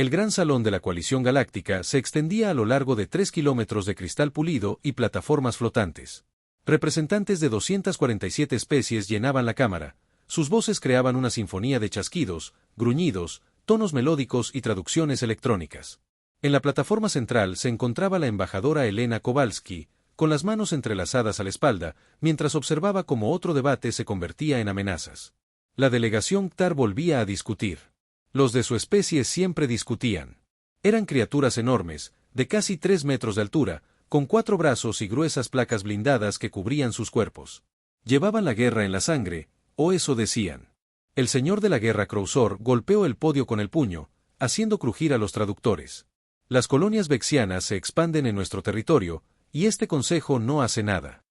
El gran salón de la coalición galáctica se extendía a lo largo de 3 kilómetros de cristal pulido y plataformas flotantes. Representantes de 247 especies llenaban la cámara. Sus voces creaban una sinfonía de chasquidos, gruñidos, tonos melódicos y traducciones electrónicas. En la plataforma central se encontraba la embajadora Elena Kowalski, con las manos entrelazadas a la espalda, mientras observaba cómo otro debate se convertía en amenazas. La delegación Ktar volvía a discutir. Los de su especie siempre discutían. Eran criaturas enormes, de casi 3 metros de altura, con 4 brazos y gruesas placas blindadas que cubrían sus cuerpos. Llevaban la guerra en la sangre, o eso decían. El señor de la guerra Krozor golpeó el podio con el puño, haciendo crujir a los traductores. Las colonias vexianas se expanden en nuestro territorio, y este consejo no hace nada.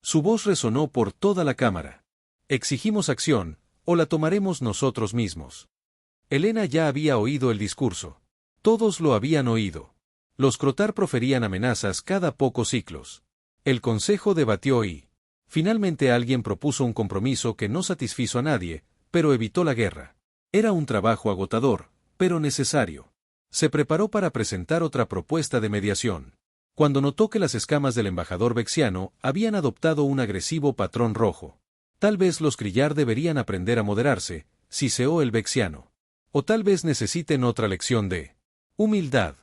Su voz resonó por toda la cámara. Exigimos acción, o la tomaremos nosotros mismos. Elena ya había oído el discurso. Todos lo habían oído. Los Crotar proferían amenazas cada pocos ciclos. El consejo debatió y, finalmente alguien propuso un compromiso que no satisfizo a nadie, pero evitó la guerra. Era un trabajo agotador, pero necesario. Se preparó para presentar otra propuesta de mediación. Cuando notó que las escamas del embajador vexiano habían adoptado un agresivo patrón rojo. Tal vez los Kriyar deberían aprender a moderarse, siseó el vexiano. O tal vez necesiten otra lección de humildad.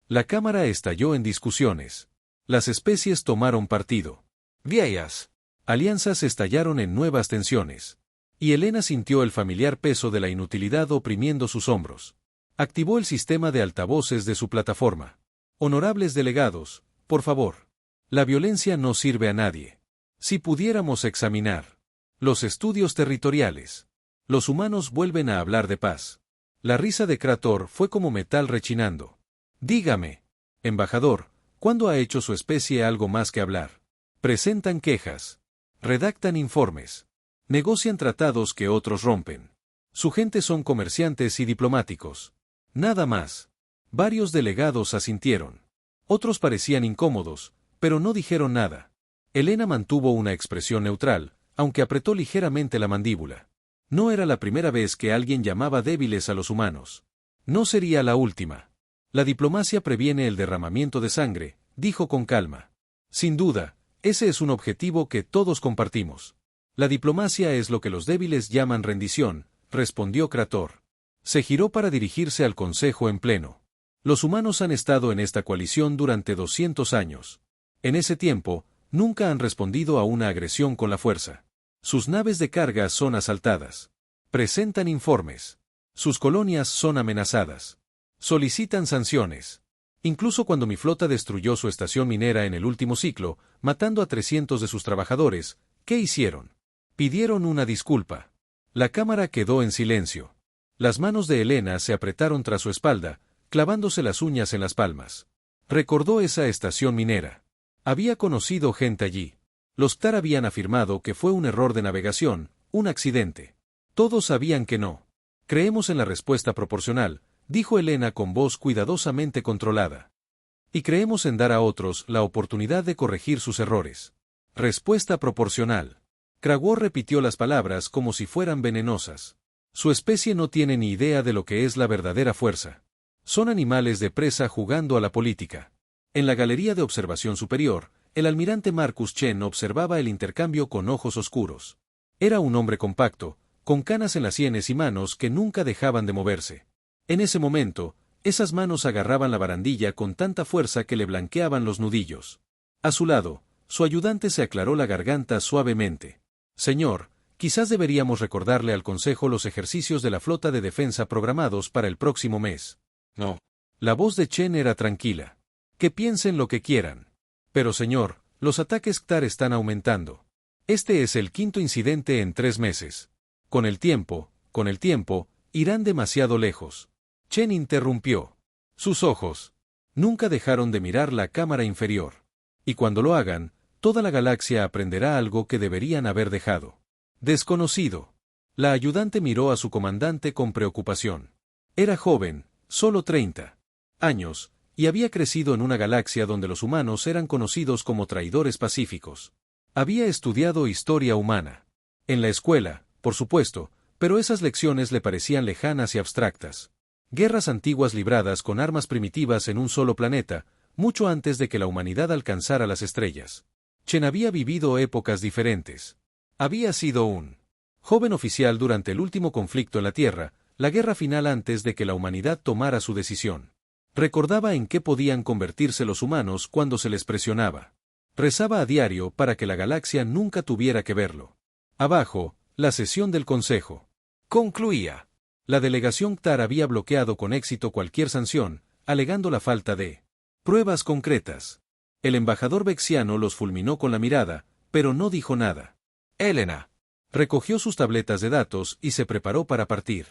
La cámara estalló en discusiones. Las especies tomaron partido. Viejas alianzas estallaron en nuevas tensiones. Y Elena sintió el familiar peso de la inutilidad oprimiendo sus hombros. Activó el sistema de altavoces de su plataforma. Honorables delegados, por favor. La violencia no sirve a nadie. Si pudiéramos examinar los estudios territoriales. Los humanos vuelven a hablar de paz. La risa de Krator fue como metal rechinando. Dígame, embajador, ¿cuándo ha hecho su especie algo más que hablar? Presentan quejas. Redactan informes. Negocian tratados que otros rompen. Su gente son comerciantes y diplomáticos. Nada más. Varios delegados asintieron. Otros parecían incómodos, pero no dijeron nada. Elena mantuvo una expresión neutral, aunque apretó ligeramente la mandíbula. No era la primera vez que alguien llamaba débiles a los humanos. No sería la última. La diplomacia previene el derramamiento de sangre, dijo con calma. Sin duda, ese es un objetivo que todos compartimos. La diplomacia es lo que los débiles llaman rendición, respondió Krator. Se giró para dirigirse al Consejo en pleno. Los humanos han estado en esta coalición durante 200 años. En ese tiempo, nunca han respondido a una agresión con la fuerza. Sus naves de carga son asaltadas. Presentan informes. Sus colonias son amenazadas. Solicitan sanciones. Incluso cuando mi flota destruyó su estación minera en el último ciclo, matando a 300 de sus trabajadores, ¿qué hicieron? Pidieron una disculpa. La cámara quedó en silencio. Las manos de Elena se apretaron tras su espalda, clavándose las uñas en las palmas. Recordó esa estación minera. Había conocido gente allí. Los Ktar habían afirmado que fue un error de navegación, un accidente. Todos sabían que no. Creemos en la respuesta proporcional, dijo Elena con voz cuidadosamente controlada. Y creemos en dar a otros la oportunidad de corregir sus errores. Respuesta proporcional. Kragor repitió las palabras como si fueran venenosas. Su especie no tiene ni idea de lo que es la verdadera fuerza. Son animales de presa jugando a la política. En la galería de observación superior, el almirante Marcus Chen observaba el intercambio con ojos oscuros. Era un hombre compacto, con canas en las sienes y manos que nunca dejaban de moverse. En ese momento, esas manos agarraban la barandilla con tanta fuerza que le blanqueaban los nudillos. A su lado, su ayudante se aclaró la garganta suavemente. Señor, quizás deberíamos recordarle al Consejo los ejercicios de la flota de defensa programados para el próximo mes. No. La voz de Chen era tranquila. Que piensen lo que quieran. Pero señor, los ataques Ktar están aumentando. Este es el 5º incidente en 3 meses. Con el tiempo, irán demasiado lejos. Chen interrumpió. Sus ojos nunca dejaron de mirar la cámara inferior. Y cuando lo hagan, toda la galaxia aprenderá algo que deberían haber dejado. Desconocido. La ayudante miró a su comandante con preocupación. Era joven, solo 30 años, y había crecido en una galaxia donde los humanos eran conocidos como traidores pacíficos. Había estudiado historia humana. En la escuela, por supuesto, pero esas lecciones le parecían lejanas y abstractas. Guerras antiguas libradas con armas primitivas en un solo planeta, mucho antes de que la humanidad alcanzara las estrellas. Chen había vivido épocas diferentes. Había sido un joven oficial durante el último conflicto en la Tierra, la guerra final antes de que la humanidad tomara su decisión. Recordaba en qué podían convertirse los humanos cuando se les presionaba. Rezaba a diario para que la galaxia nunca tuviera que verlo. Abajo, la sesión del Consejo concluía. La delegación CTAR había bloqueado con éxito cualquier sanción, alegando la falta de pruebas concretas. El embajador vexiano los fulminó con la mirada, pero no dijo nada. Elena recogió sus tabletas de datos y se preparó para partir.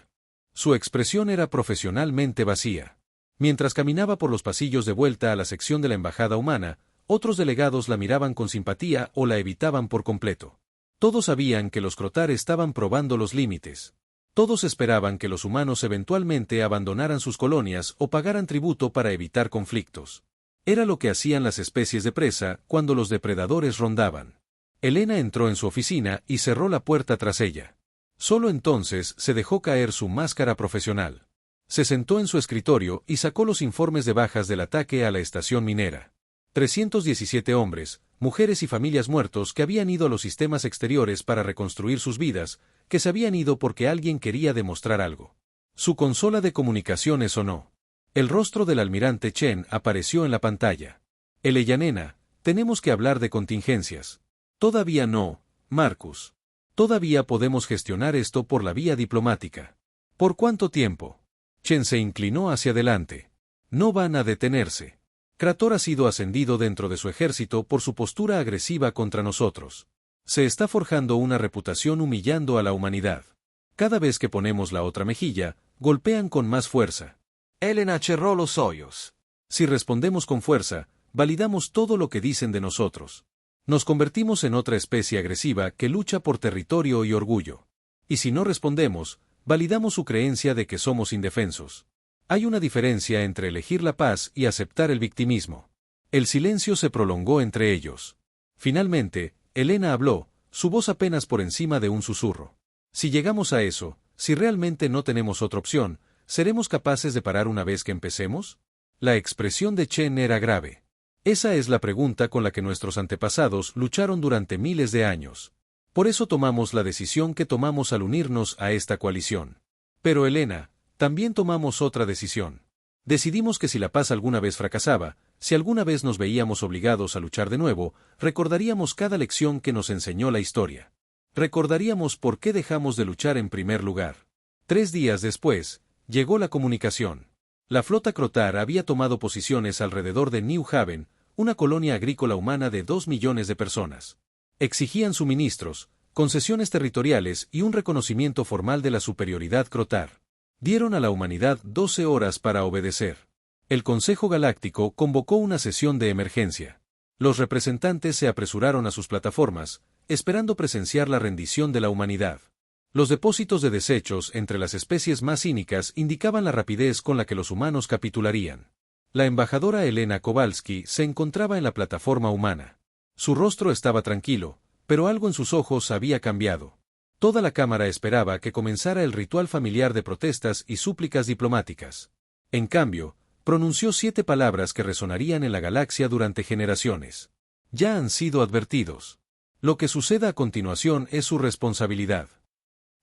Su expresión era profesionalmente vacía. Mientras caminaba por los pasillos de vuelta a la sección de la embajada humana, otros delegados la miraban con simpatía o la evitaban por completo. Todos sabían que los CTAR estaban probando los límites. Todos esperaban que los humanos eventualmente abandonaran sus colonias o pagaran tributo para evitar conflictos. Era lo que hacían las especies de presa cuando los depredadores rondaban. Elena entró en su oficina y cerró la puerta tras ella. Solo entonces se dejó caer su máscara profesional. Se sentó en su escritorio y sacó los informes de bajas del ataque a la estación minera. 317 hombres, mujeres y familias muertos que habían ido a los sistemas exteriores para reconstruir sus vidas, que se habían ido porque alguien quería demostrar algo. Su consola de comunicaciones sonó. El rostro del almirante Chen apareció en la pantalla. Eleyanena, tenemos que hablar de contingencias. Todavía no, Marcus. Todavía podemos gestionar esto por la vía diplomática. ¿Por cuánto tiempo? Chen se inclinó hacia adelante. No van a detenerse. Krator ha sido ascendido dentro de su ejército por su postura agresiva contra nosotros. Se está forjando una reputación humillando a la humanidad. Cada vez que ponemos la otra mejilla, golpean con más fuerza. Elena cerró los ojos. Si respondemos con fuerza, validamos todo lo que dicen de nosotros. Nos convertimos en otra especie agresiva que lucha por territorio y orgullo. Y si no respondemos, validamos su creencia de que somos indefensos. Hay una diferencia entre elegir la paz y aceptar el victimismo. El silencio se prolongó entre ellos. Finalmente, Elena habló, su voz apenas por encima de un susurro. Si llegamos a eso, si realmente no tenemos otra opción, ¿seremos capaces de parar una vez que empecemos? La expresión de Chen era grave. Esa es la pregunta con la que nuestros antepasados lucharon durante miles de años. Por eso tomamos la decisión que tomamos al unirnos a esta coalición. Pero Elena, también tomamos otra decisión. Decidimos que si la paz alguna vez fracasaba, si alguna vez nos veíamos obligados a luchar de nuevo, recordaríamos cada lección que nos enseñó la historia. Recordaríamos por qué dejamos de luchar en primer lugar. 3 días después, llegó la comunicación. La flota CTAR había tomado posiciones alrededor de New Haven, una colonia agrícola humana de 2 millones de personas. Exigían suministros, concesiones territoriales y un reconocimiento formal de la superioridad CTAR. Dieron a la humanidad 12 horas para obedecer. El Consejo Galáctico convocó una sesión de emergencia. Los representantes se apresuraron a sus plataformas, esperando presenciar la rendición de la humanidad. Los depósitos de desechos entre las especies más cínicas indicaban la rapidez con la que los humanos capitularían. La embajadora Elena Kowalski se encontraba en la plataforma humana. Su rostro estaba tranquilo, pero algo en sus ojos había cambiado. Toda la Cámara esperaba que comenzara el ritual familiar de protestas y súplicas diplomáticas. En cambio, pronunció 7 palabras que resonarían en la galaxia durante generaciones. Ya han sido advertidos. Lo que suceda a continuación es su responsabilidad.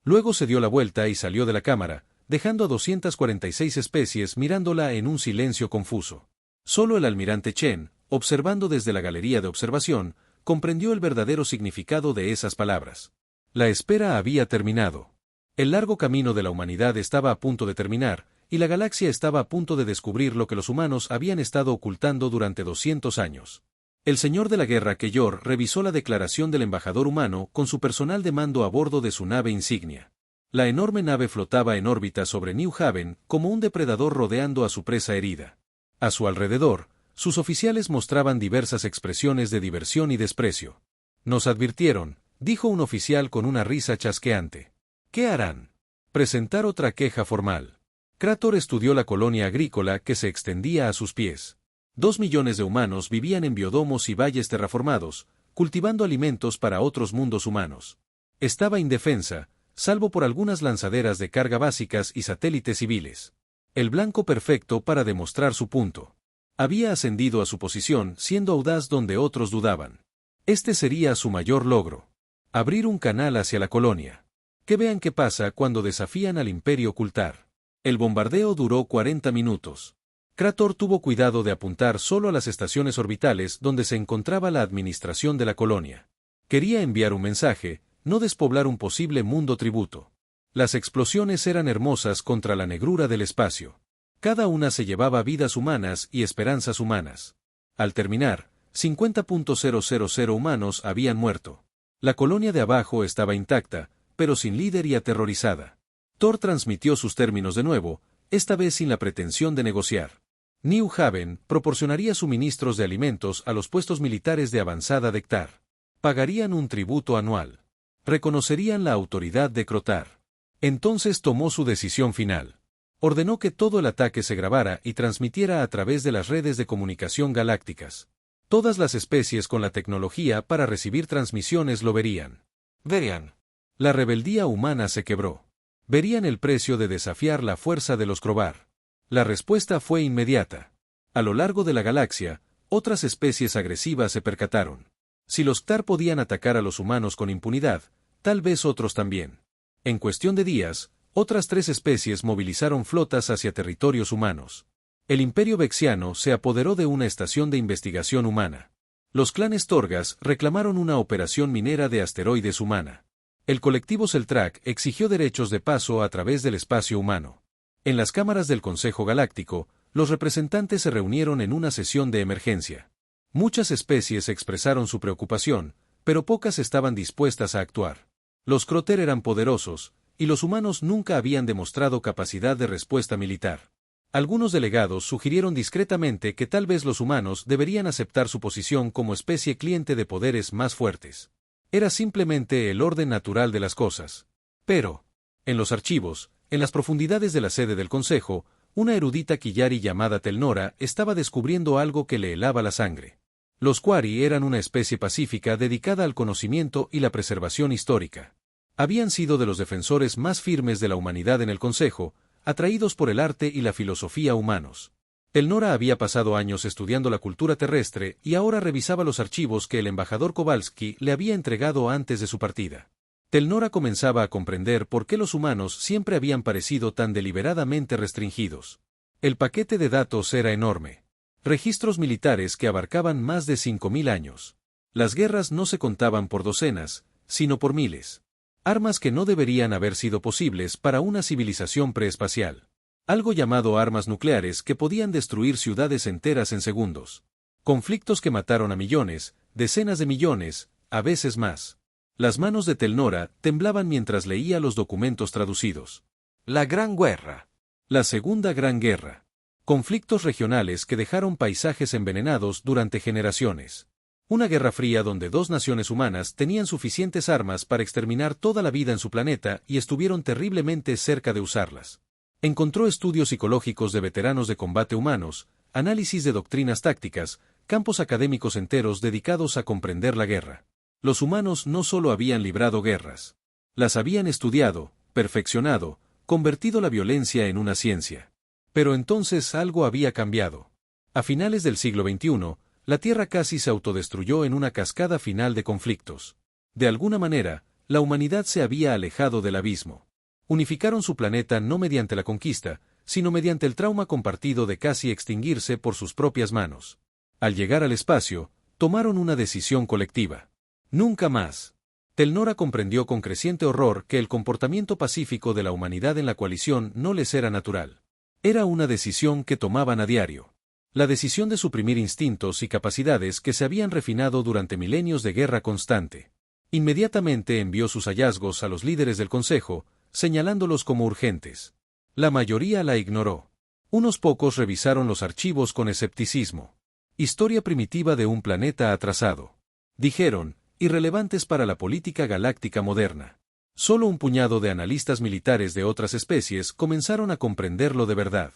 Luego se dio la vuelta y salió de la Cámara, dejando a 246 especies mirándola en un silencio confuso. Solo el almirante Chen, observando desde la galería de observación, comprendió el verdadero significado de esas palabras. La espera había terminado. El largo camino de la humanidad estaba a punto de terminar, y la galaxia estaba a punto de descubrir lo que los humanos habían estado ocultando durante 200 años. El señor de la guerra Keyor revisó la declaración del embajador humano con su personal de mando a bordo de su nave insignia. La enorme nave flotaba en órbita sobre New Haven como un depredador rodeando a su presa herida. A su alrededor, sus oficiales mostraban diversas expresiones de diversión y desprecio. Nos advirtieron, dijo un oficial con una risa chasqueante. ¿Qué harán? Presentar otra queja formal. Krator estudió la colonia agrícola que se extendía a sus pies. 2 millones de humanos vivían en biodomos y valles terraformados, cultivando alimentos para otros mundos humanos. Estaba indefensa, salvo por algunas lanzaderas de carga básicas y satélites civiles. El blanco perfecto para demostrar su punto. Había ascendido a su posición siendo audaz donde otros dudaban. Este sería su mayor logro. Abrir un canal hacia la colonia. Que vean qué pasa cuando desafían al Imperio Kultar. El bombardeo duró 40 minutos. Krator tuvo cuidado de apuntar solo a las estaciones orbitales donde se encontraba la administración de la colonia. Quería enviar un mensaje, no despoblar un posible mundo tributo. Las explosiones eran hermosas contra la negrura del espacio. Cada una se llevaba vidas humanas y esperanzas humanas. Al terminar, 50.000 humanos habían muerto. La colonia de abajo estaba intacta, pero sin líder y aterrorizada. Thor transmitió sus términos de nuevo, esta vez sin la pretensión de negociar. New Haven proporcionaría suministros de alimentos a los puestos militares de avanzada de Ktar. Pagarían un tributo anual. Reconocerían la autoridad de Crotar. Entonces tomó su decisión final. Ordenó que todo el ataque se grabara y transmitiera a través de las redes de comunicación galácticas. Todas las especies con la tecnología para recibir transmisiones lo verían. Verían. La rebeldía humana se quebró. Verían el precio de desafiar la fuerza de los Crobar. La respuesta fue inmediata. A lo largo de la galaxia, otras especies agresivas se percataron. Si los Ktar podían atacar a los humanos con impunidad, tal vez otros también. En cuestión de días, otras 3 especies movilizaron flotas hacia territorios humanos. El Imperio Vexiano se apoderó de una estación de investigación humana. Los clanes Torgas reclamaron una operación minera de asteroides humana. El colectivo Celtrac exigió derechos de paso a través del espacio humano. En las cámaras del Consejo Galáctico, los representantes se reunieron en una sesión de emergencia. Muchas especies expresaron su preocupación, pero pocas estaban dispuestas a actuar. Los Croter eran poderosos, y los humanos nunca habían demostrado capacidad de respuesta militar. Algunos delegados sugirieron discretamente que tal vez los humanos deberían aceptar su posición como especie cliente de poderes más fuertes. Era simplemente el orden natural de las cosas. Pero, en los archivos, en las profundidades de la sede del Consejo, una erudita Quillari llamada Telnora estaba descubriendo algo que le helaba la sangre. Los Quari eran una especie pacífica dedicada al conocimiento y la preservación histórica. Habían sido de los defensores más firmes de la humanidad en el Consejo, atraídos por el arte y la filosofía humanos. Telnora había pasado años estudiando la cultura terrestre y ahora revisaba los archivos que el embajador Kowalski le había entregado antes de su partida. Telnora comenzaba a comprender por qué los humanos siempre habían parecido tan deliberadamente restringidos. El paquete de datos era enorme. Registros militares que abarcaban más de 5.000 años. Las guerras no se contaban por docenas, sino por miles. Armas que no deberían haber sido posibles para una civilización preespacial. Algo llamado armas nucleares que podían destruir ciudades enteras en segundos. Conflictos que mataron a millones, decenas de millones, a veces más. Las manos de Telnora temblaban mientras leía los documentos traducidos. La Gran Guerra. La Segunda Gran Guerra. Conflictos regionales que dejaron paisajes envenenados durante generaciones. Una guerra fría donde 2 naciones humanas tenían suficientes armas para exterminar toda la vida en su planeta y estuvieron terriblemente cerca de usarlas. Encontró estudios psicológicos de veteranos de combate humanos, análisis de doctrinas tácticas, campos académicos enteros dedicados a comprender la guerra. Los humanos no solo habían librado guerras. Las habían estudiado, perfeccionado, convertido la violencia en una ciencia. Pero entonces algo había cambiado. A finales del siglo XXI, la Tierra casi se autodestruyó en una cascada final de conflictos. De alguna manera, la humanidad se había alejado del abismo. Unificaron su planeta no mediante la conquista, sino mediante el trauma compartido de casi extinguirse por sus propias manos. Al llegar al espacio, tomaron una decisión colectiva. Nunca más. Telnora comprendió con creciente horror que el comportamiento pacífico de la humanidad en la coalición no les era natural. Era una decisión que tomaban a diario. La decisión de suprimir instintos y capacidades que se habían refinado durante milenios de guerra constante. Inmediatamente envió sus hallazgos a los líderes del Consejo, señalándolos como urgentes. La mayoría la ignoró. Unos pocos revisaron los archivos con escepticismo. Historia primitiva de un planeta atrasado. Dijeron, irrelevantes para la política galáctica moderna. Solo un puñado de analistas militares de otras especies comenzaron a comprenderlo de verdad.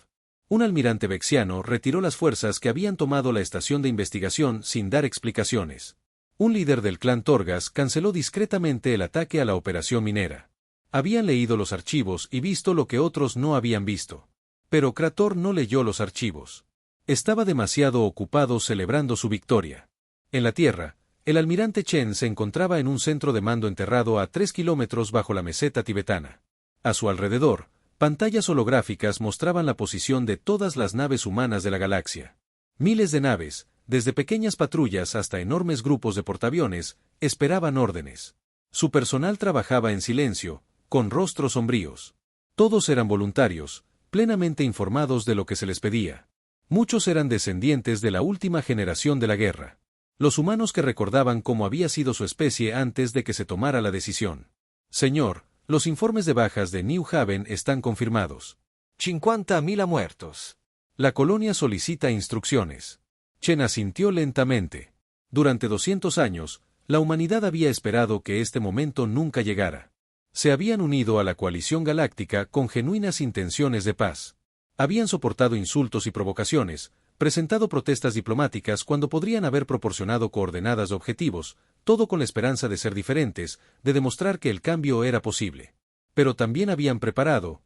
Un almirante vexiano retiró las fuerzas que habían tomado la estación de investigación sin dar explicaciones. Un líder del clan Torgas canceló discretamente el ataque a la operación minera. Habían leído los archivos y visto lo que otros no habían visto. Pero Krator no leyó los archivos. Estaba demasiado ocupado celebrando su victoria. En la Tierra, el almirante Chen se encontraba en un centro de mando enterrado a 3 kilómetros bajo la meseta tibetana. A su alrededor, pantallas holográficas mostraban la posición de todas las naves humanas de la galaxia. Miles de naves, desde pequeñas patrullas hasta enormes grupos de portaaviones, esperaban órdenes. Su personal trabajaba en silencio, con rostros sombríos. Todos eran voluntarios, plenamente informados de lo que se les pedía. Muchos eran descendientes de la última generación de la guerra. Los humanos que recordaban cómo había sido su especie antes de que se tomara la decisión. Señor, los informes de bajas de New Haven están confirmados. 50.000 muertos. La colonia solicita instrucciones. Chen asintió lentamente. Durante 200 años, la humanidad había esperado que este momento nunca llegara. Se habían unido a la coalición galáctica con genuinas intenciones de paz. Habían soportado insultos y provocaciones, presentado protestas diplomáticas cuando podrían haber proporcionado coordenadas de objetivos, todo con la esperanza de ser diferentes, de demostrar que el cambio era posible. Pero también habían preparado,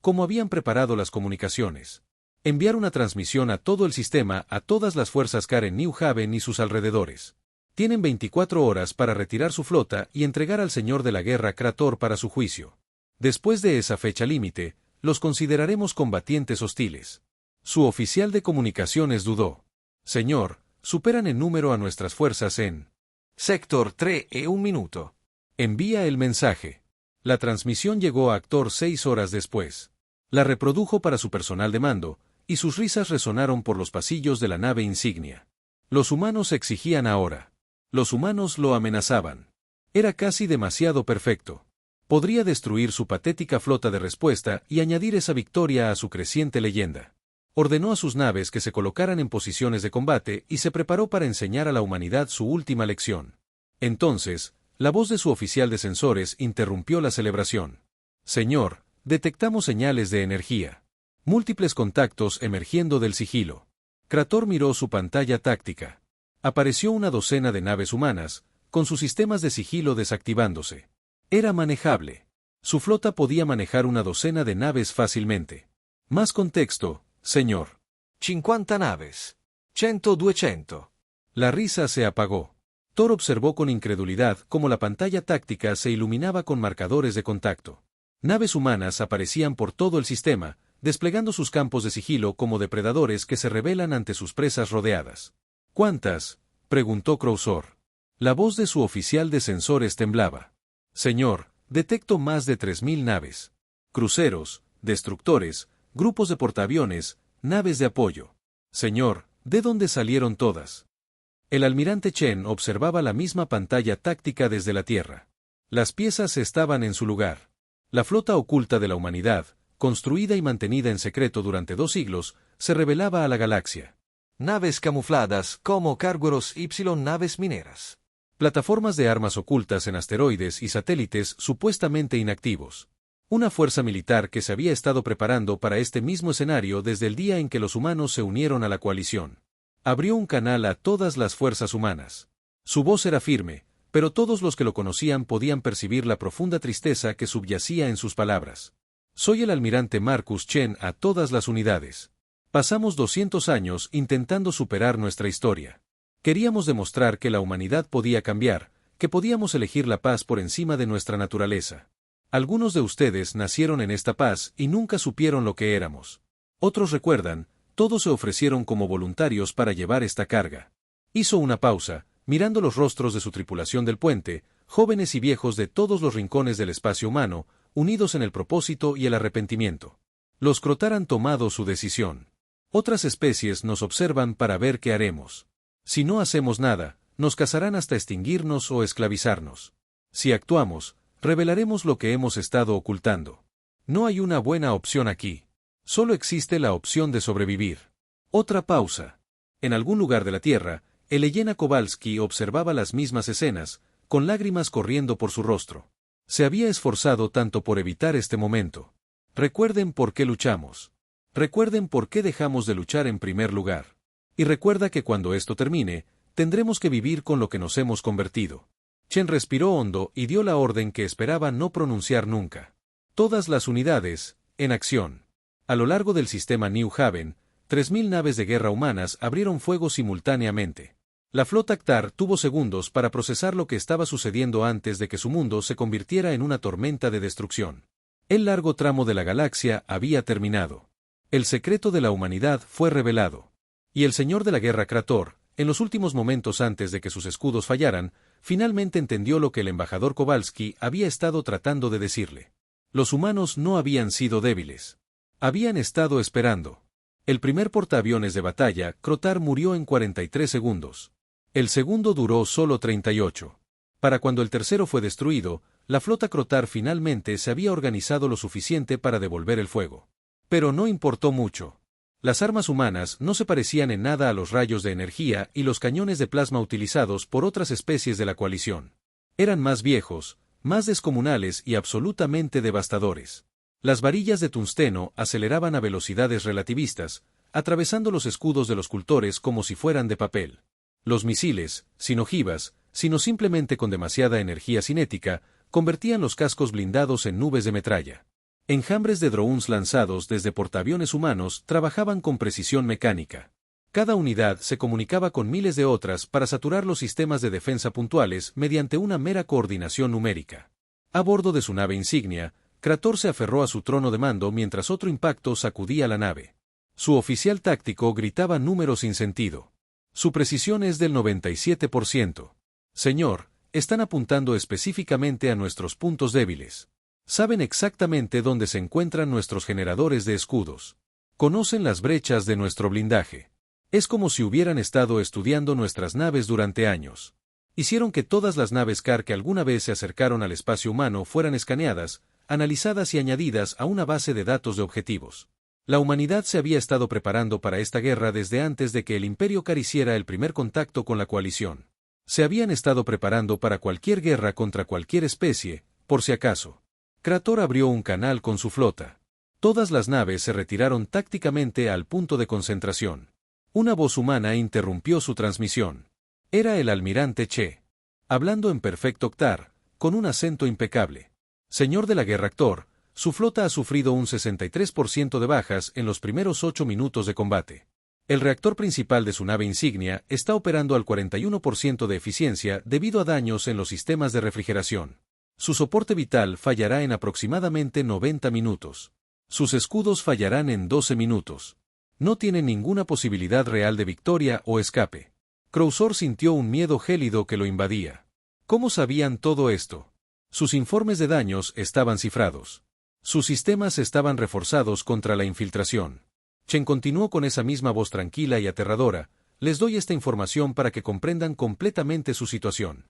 como habían preparado las comunicaciones. Enviar una transmisión a todo el sistema, a todas las fuerzas CAR en New Haven y sus alrededores. Tienen 24 horas para retirar su flota y entregar al señor de la guerra Krator para su juicio. Después de esa fecha límite, los consideraremos combatientes hostiles. Su oficial de comunicaciones dudó. Señor, superan en número a nuestras fuerzas en Sector 3 e 1 minuto. Envía el mensaje. La transmisión llegó a Actor 6 horas después. La reprodujo para su personal de mando, y sus risas resonaron por los pasillos de la nave insignia. Los humanos exigían ahora. Los humanos lo amenazaban. Era casi demasiado perfecto. Podría destruir su patética flota de respuesta y añadir esa victoria a su creciente leyenda. Ordenó a sus naves que se colocaran en posiciones de combate y se preparó para enseñar a la humanidad su última lección. Entonces, la voz de su oficial de sensores interrumpió la celebración. Señor, detectamos señales de energía. Múltiples contactos emergiendo del sigilo. Krator miró su pantalla táctica. Apareció una docena de naves humanas, con sus sistemas de sigilo desactivándose. Era manejable. Su flota podía manejar una docena de naves fácilmente. Más contexto, señor. 50 naves. 100-200. La risa se apagó. Thor observó con incredulidad cómo la pantalla táctica se iluminaba con marcadores de contacto. Naves humanas aparecían por todo el sistema, desplegando sus campos de sigilo como depredadores que se rebelan ante sus presas rodeadas. ¿Cuántas?, preguntó Crowsor. La voz de su oficial de sensores temblaba. Señor, detecto más de 3.000 naves. Cruceros, destructores, grupos de portaaviones, naves de apoyo. Señor, ¿de dónde salieron todas? El almirante Chen observaba la misma pantalla táctica desde la Tierra. Las piezas estaban en su lugar. La flota oculta de la humanidad, construida y mantenida en secreto durante 2 siglos, se revelaba a la galaxia. Naves camufladas como Cargueros Y naves mineras. Plataformas de armas ocultas en asteroides y satélites supuestamente inactivos. Una fuerza militar que se había estado preparando para este mismo escenario desde el día en que los humanos se unieron a la coalición. Abrió un canal a todas las fuerzas humanas. Su voz era firme, pero todos los que lo conocían podían percibir la profunda tristeza que subyacía en sus palabras. Soy el almirante Marcus Chen a todas las unidades. Pasamos 200 años intentando superar nuestra historia. Queríamos demostrar que la humanidad podía cambiar, que podíamos elegir la paz por encima de nuestra naturaleza. Algunos de ustedes nacieron en esta paz y nunca supieron lo que éramos. Otros recuerdan, todos se ofrecieron como voluntarios para llevar esta carga. Hizo una pausa, mirando los rostros de su tripulación del puente, jóvenes y viejos de todos los rincones del espacio humano, unidos en el propósito y el arrepentimiento. Los Crotar han tomado su decisión. Otras especies nos observan para ver qué haremos. Si no hacemos nada, nos cazarán hasta extinguirnos o esclavizarnos. Si actuamos, revelaremos lo que hemos estado ocultando. No hay una buena opción aquí. Solo existe la opción de sobrevivir. Otra pausa. En algún lugar de la Tierra, Elena Kowalski observaba las mismas escenas, con lágrimas corriendo por su rostro. Se había esforzado tanto por evitar este momento. Recuerden por qué luchamos. Recuerden por qué dejamos de luchar en primer lugar. Y recuerda que cuando esto termine, tendremos que vivir con lo que nos hemos convertido. Chen respiró hondo y dio la orden que esperaba no pronunciar nunca. Todas las unidades, en acción. A lo largo del sistema New Haven, 3.000 naves de guerra humanas abrieron fuego simultáneamente. La flota Ktar tuvo segundos para procesar lo que estaba sucediendo antes de que su mundo se convirtiera en una tormenta de destrucción. El largo tramo de la galaxia había terminado. El secreto de la humanidad fue revelado. Y el señor de la guerra Krator, en los últimos momentos antes de que sus escudos fallaran, finalmente entendió lo que el embajador Kowalski había estado tratando de decirle. Los humanos no habían sido débiles. Habían estado esperando. El primer portaaviones de batalla, Crotar, murió en 43 segundos. El segundo duró solo 38. Para cuando el tercero fue destruido, la flota Crotar finalmente se había organizado lo suficiente para devolver el fuego. Pero no importó mucho. Las armas humanas no se parecían en nada a los rayos de energía y los cañones de plasma utilizados por otras especies de la coalición. Eran más viejos, más descomunales y absolutamente devastadores. Las varillas de tungsteno aceleraban a velocidades relativistas, atravesando los escudos de los cultores como si fueran de papel. Los misiles, sin ojivas, sino simplemente con demasiada energía cinética, convertían los cascos blindados en nubes de metralla. Enjambres de drones lanzados desde portaaviones humanos trabajaban con precisión mecánica. Cada unidad se comunicaba con miles de otras para saturar los sistemas de defensa puntuales mediante una mera coordinación numérica. A bordo de su nave insignia, Krator se aferró a su trono de mando mientras otro impacto sacudía la nave. Su oficial táctico gritaba números sin sentido. Su precisión es del 97%. Señor, están apuntando específicamente a nuestros puntos débiles. Saben exactamente dónde se encuentran nuestros generadores de escudos. Conocen las brechas de nuestro blindaje. Es como si hubieran estado estudiando nuestras naves durante años. Hicieron que todas las naves Kar que alguna vez se acercaron al espacio humano fueran escaneadas, analizadas y añadidas a una base de datos de objetivos. La humanidad se había estado preparando para esta guerra desde antes de que el Imperio Kar hiciera el primer contacto con la coalición. Se habían estado preparando para cualquier guerra contra cualquier especie, por si acaso. Krator abrió un canal con su flota. Todas las naves se retiraron tácticamente al punto de concentración. Una voz humana interrumpió su transmisión. Era el almirante Che. Hablando en perfecto Ktar, con un acento impecable. Señor de la guerra Ktor, su flota ha sufrido un 63% de bajas en los primeros 8 minutos de combate. El reactor principal de su nave insignia está operando al 41% de eficiencia debido a daños en los sistemas de refrigeración. Su soporte vital fallará en aproximadamente 90 minutos. Sus escudos fallarán en 12 minutos. No tienen ninguna posibilidad real de victoria o escape. Crousor sintió un miedo gélido que lo invadía. ¿Cómo sabían todo esto? Sus informes de daños estaban cifrados. Sus sistemas estaban reforzados contra la infiltración. Chen continuó con esa misma voz tranquila y aterradora. Les doy esta información para que comprendan completamente su situación.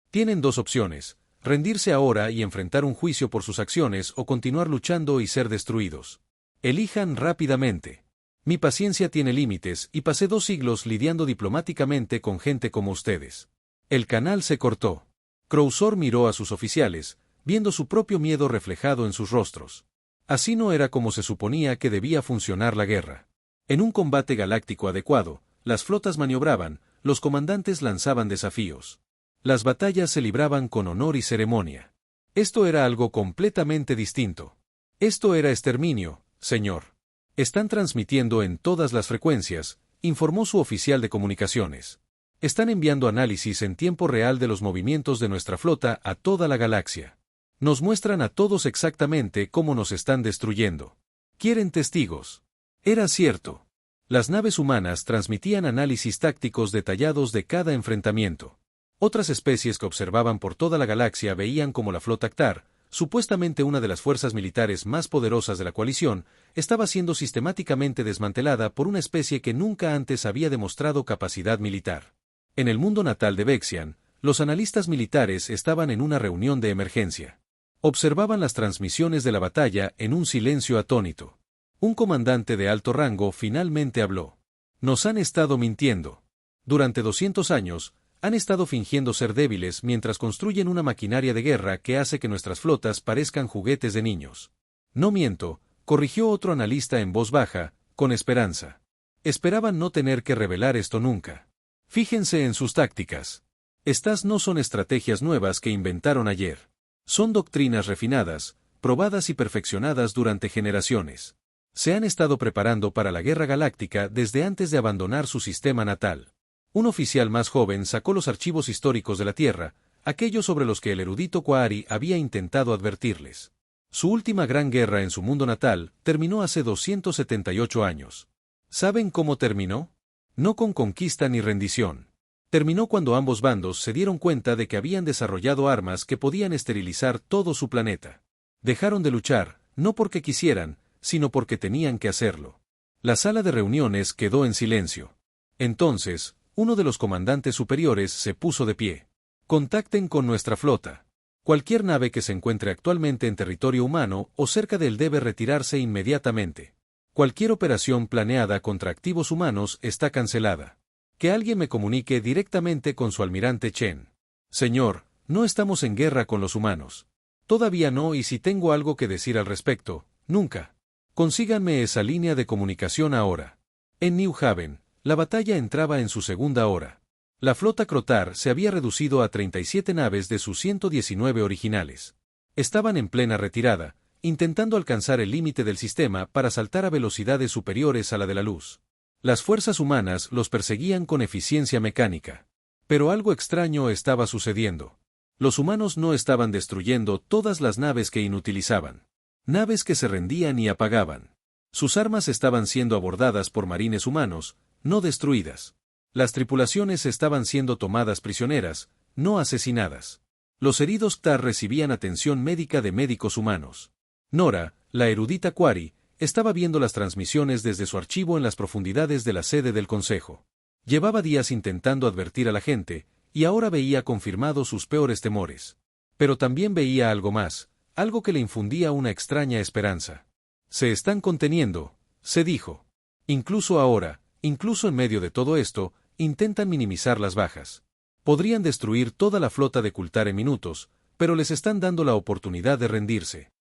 Tienen dos opciones: rendirse ahora y enfrentar un juicio por sus acciones o continuar luchando y ser destruidos. Elijan rápidamente. Mi paciencia tiene límites y pasé 2 siglos lidiando diplomáticamente con gente como ustedes. El canal se cortó. Crousor miró a sus oficiales, viendo su propio miedo reflejado en sus rostros. Así no era como se suponía que debía funcionar la guerra. En un combate galáctico adecuado, las flotas maniobraban, los comandantes lanzaban desafíos. Las batallas se libraban con honor y ceremonia. Esto era algo completamente distinto. Esto era exterminio, señor. Están transmitiendo en todas las frecuencias, informó su oficial de comunicaciones. Están enviando análisis en tiempo real de los movimientos de nuestra flota a toda la galaxia. Nos muestran a todos exactamente cómo nos están destruyendo. Quieren testigos. Era cierto. Las naves humanas transmitían análisis tácticos detallados de cada enfrentamiento. Otras especies que observaban por toda la galaxia veían como la flota Ktar, supuestamente una de las fuerzas militares más poderosas de la coalición, estaba siendo sistemáticamente desmantelada por una especie que nunca antes había demostrado capacidad militar. En el mundo natal de Vexian, los analistas militares estaban en una reunión de emergencia. Observaban las transmisiones de la batalla en un silencio atónito. Un comandante de alto rango finalmente habló. Nos han estado mintiendo. Durante 200 años, han estado fingiendo ser débiles mientras construyen una maquinaria de guerra que hace que nuestras flotas parezcan juguetes de niños. No miento, corrigió otro analista en voz baja, con esperanza. Esperaban no tener que revelar esto nunca. Fíjense en sus tácticas. Estas no son estrategias nuevas que inventaron ayer. Son doctrinas refinadas, probadas y perfeccionadas durante generaciones. Se han estado preparando para la Guerra Galáctica desde antes de abandonar su sistema natal. Un oficial más joven sacó los archivos históricos de la Tierra, aquellos sobre los que el erudito Quari había intentado advertirles. Su última gran guerra en su mundo natal terminó hace 278 años. ¿Saben cómo terminó? No con conquista ni rendición. Terminó cuando ambos bandos se dieron cuenta de que habían desarrollado armas que podían esterilizar todo su planeta. Dejaron de luchar, no porque quisieran, sino porque tenían que hacerlo. La sala de reuniones quedó en silencio. Entonces, uno de los comandantes superiores se puso de pie. Contacten con nuestra flota. Cualquier nave que se encuentre actualmente en territorio humano o cerca de él debe retirarse inmediatamente. Cualquier operación planeada contra activos humanos está cancelada. Que alguien me comunique directamente con su almirante Chen. Señor, no estamos en guerra con los humanos. Todavía no, y si tengo algo que decir al respecto, nunca. Consíganme esa línea de comunicación ahora. En New Haven, la batalla entraba en su segunda hora. La flota Crotar se había reducido a 37 naves de sus 119 originales. Estaban en plena retirada, intentando alcanzar el límite del sistema para saltar a velocidades superiores a la de la luz. Las fuerzas humanas los perseguían con eficiencia mecánica. Pero algo extraño estaba sucediendo. Los humanos no estaban destruyendo todas las naves que inutilizaban. Naves que se rendían y apagaban. Sus armas estaban siendo abordadas por marines humanos, no destruidas. Las tripulaciones estaban siendo tomadas prisioneras, no asesinadas. Los heridos Ktar recibían atención médica de médicos humanos. Nora, la erudita Quari, estaba viendo las transmisiones desde su archivo en las profundidades de la sede del Consejo. Llevaba días intentando advertir a la gente, y ahora veía confirmados sus peores temores. Pero también veía algo más, algo que le infundía una extraña esperanza. Se están conteniendo, se dijo. Incluso ahora, incluso en medio de todo esto, intentan minimizar las bajas. Podrían destruir toda la flota de Kultar en minutos, pero les están dando la oportunidad de rendirse.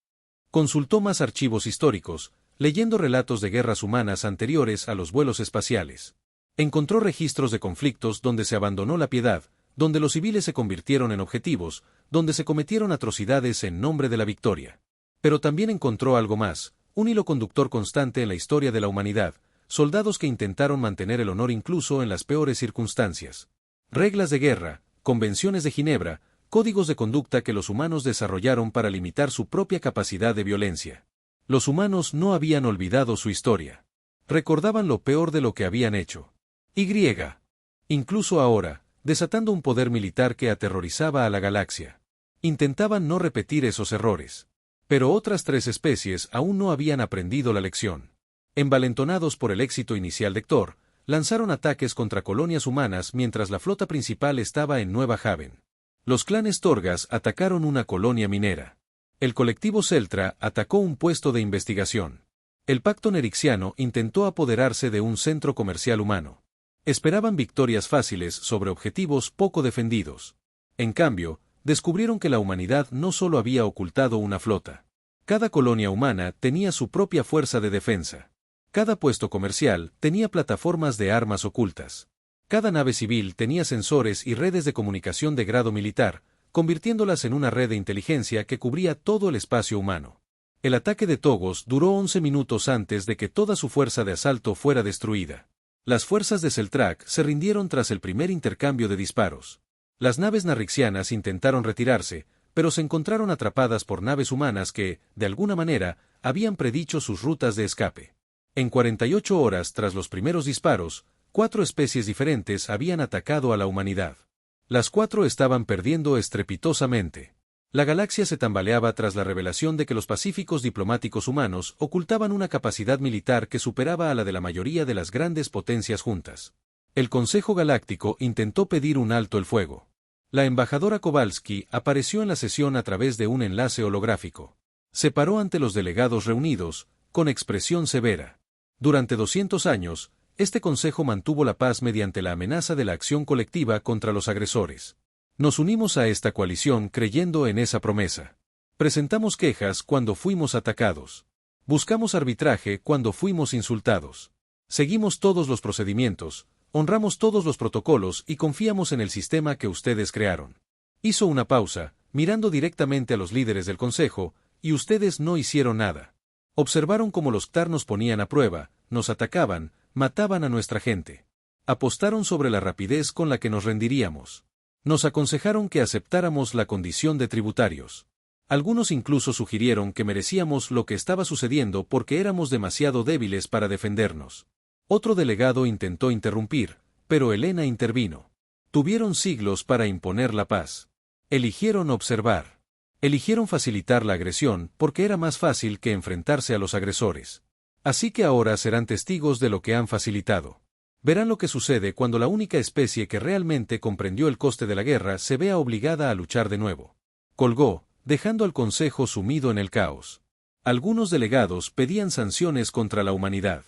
Consultó más archivos históricos, leyendo relatos de guerras humanas anteriores a los vuelos espaciales. Encontró registros de conflictos donde se abandonó la piedad, donde los civiles se convirtieron en objetivos, donde se cometieron atrocidades en nombre de la victoria. Pero también encontró algo más, un hilo conductor constante en la historia de la humanidad, soldados que intentaron mantener el honor incluso en las peores circunstancias. Reglas de guerra, convenciones de Ginebra, códigos de conducta que los humanos desarrollaron para limitar su propia capacidad de violencia. Los humanos no habían olvidado su historia. Recordaban lo peor de lo que habían hecho. Incluso ahora, desatando un poder militar que aterrorizaba a la galaxia. Intentaban no repetir esos errores. Pero otras 3 especies aún no habían aprendido la lección. Envalentonados por el éxito inicial de Ktor, lanzaron ataques contra colonias humanas mientras la flota principal estaba en Nueva Haven. Los clanes Torgas atacaron una colonia minera. El colectivo Celtra atacó un puesto de investigación. El pacto nerixiano intentó apoderarse de un centro comercial humano. Esperaban victorias fáciles sobre objetivos poco defendidos. En cambio, descubrieron que la humanidad no solo había ocultado una flota. Cada colonia humana tenía su propia fuerza de defensa. Cada puesto comercial tenía plataformas de armas ocultas. Cada nave civil tenía sensores y redes de comunicación de grado militar, convirtiéndolas en una red de inteligencia que cubría todo el espacio humano. El ataque de Togos duró 11 minutos antes de que toda su fuerza de asalto fuera destruida. Las fuerzas de Celtrac se rindieron tras el primer intercambio de disparos. Las naves narrixianas intentaron retirarse, pero se encontraron atrapadas por naves humanas que, de alguna manera, habían predicho sus rutas de escape. En 48 horas tras los primeros disparos, 4 especies diferentes habían atacado a la humanidad. Las 4 estaban perdiendo estrepitosamente. La galaxia se tambaleaba tras la revelación de que los pacíficos diplomáticos humanos ocultaban una capacidad militar que superaba a la de la mayoría de las grandes potencias juntas. El Consejo Galáctico intentó pedir un alto el fuego. La embajadora Kowalski apareció en la sesión a través de un enlace holográfico. Se paró ante los delegados reunidos, con expresión severa. Durante 200 años, este consejo mantuvo la paz mediante la amenaza de la acción colectiva contra los agresores. Nos unimos a esta coalición creyendo en esa promesa. Presentamos quejas cuando fuimos atacados. Buscamos arbitraje cuando fuimos insultados. Seguimos todos los procedimientos, honramos todos los protocolos y confiamos en el sistema que ustedes crearon. Hizo una pausa, mirando directamente a los líderes del consejo, y ustedes no hicieron nada. Observaron cómo los Ktar nos ponían a prueba, nos atacaban, mataban a nuestra gente. Apostaron sobre la rapidez con la que nos rendiríamos. Nos aconsejaron que aceptáramos la condición de tributarios. Algunos incluso sugirieron que merecíamos lo que estaba sucediendo porque éramos demasiado débiles para defendernos. Otro delegado intentó interrumpir, pero Helena intervino. Tuvieron siglos para imponer la paz. Eligieron observar. Eligieron facilitar la agresión porque era más fácil que enfrentarse a los agresores. Así que ahora serán testigos de lo que han facilitado. Verán lo que sucede cuando la única especie que realmente comprendió el coste de la guerra se vea obligada a luchar de nuevo. Colgó, dejando al Consejo sumido en el caos. Algunos delegados pedían sanciones contra la humanidad.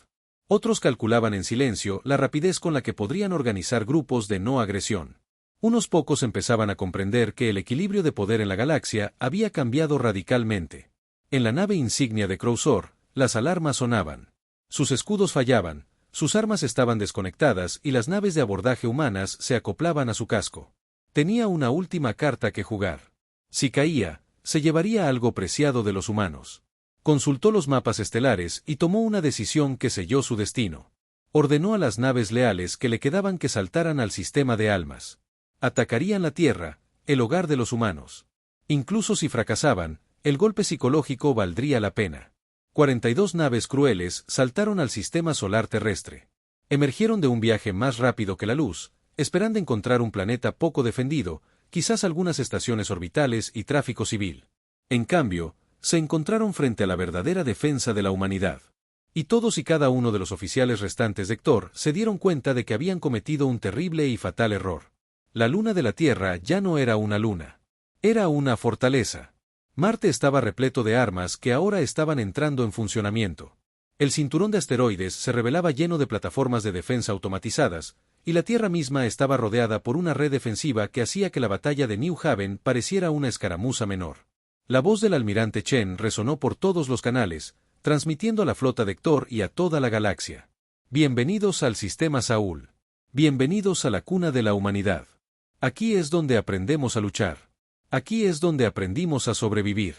Otros calculaban en silencio la rapidez con la que podrían organizar grupos de no agresión. Unos pocos empezaban a comprender que el equilibrio de poder en la galaxia había cambiado radicalmente. En la nave insignia de Krosor, las alarmas sonaban. Sus escudos fallaban, sus armas estaban desconectadas y las naves de abordaje humanas se acoplaban a su casco. Tenía una última carta que jugar. Si caía, se llevaría algo preciado de los humanos. Consultó los mapas estelares y tomó una decisión que selló su destino. Ordenó a las naves leales que le quedaban que saltaran al sistema de almas. Atacarían la Tierra, el hogar de los humanos. Incluso si fracasaban, el golpe psicológico valdría la pena. 42 naves crueles saltaron al sistema solar terrestre. Emergieron de un viaje más rápido que la luz, esperando encontrar un planeta poco defendido, quizás algunas estaciones orbitales y tráfico civil. En cambio, se encontraron frente a la verdadera defensa de la humanidad. Y todos y cada uno de los oficiales restantes de Ktor se dieron cuenta de que habían cometido un terrible y fatal error. La luna de la Tierra ya no era una luna. Era una fortaleza. Marte estaba repleto de armas que ahora estaban entrando en funcionamiento. El cinturón de asteroides se revelaba lleno de plataformas de defensa automatizadas, y la Tierra misma estaba rodeada por una red defensiva que hacía que la batalla de New Haven pareciera una escaramuza menor. La voz del almirante Chen resonó por todos los canales, transmitiendo a la flota de Ktor y a toda la galaxia. Bienvenidos al sistema Saúl. Bienvenidos a la cuna de la humanidad. Aquí es donde aprendemos a luchar. Aquí es donde aprendimos a sobrevivir.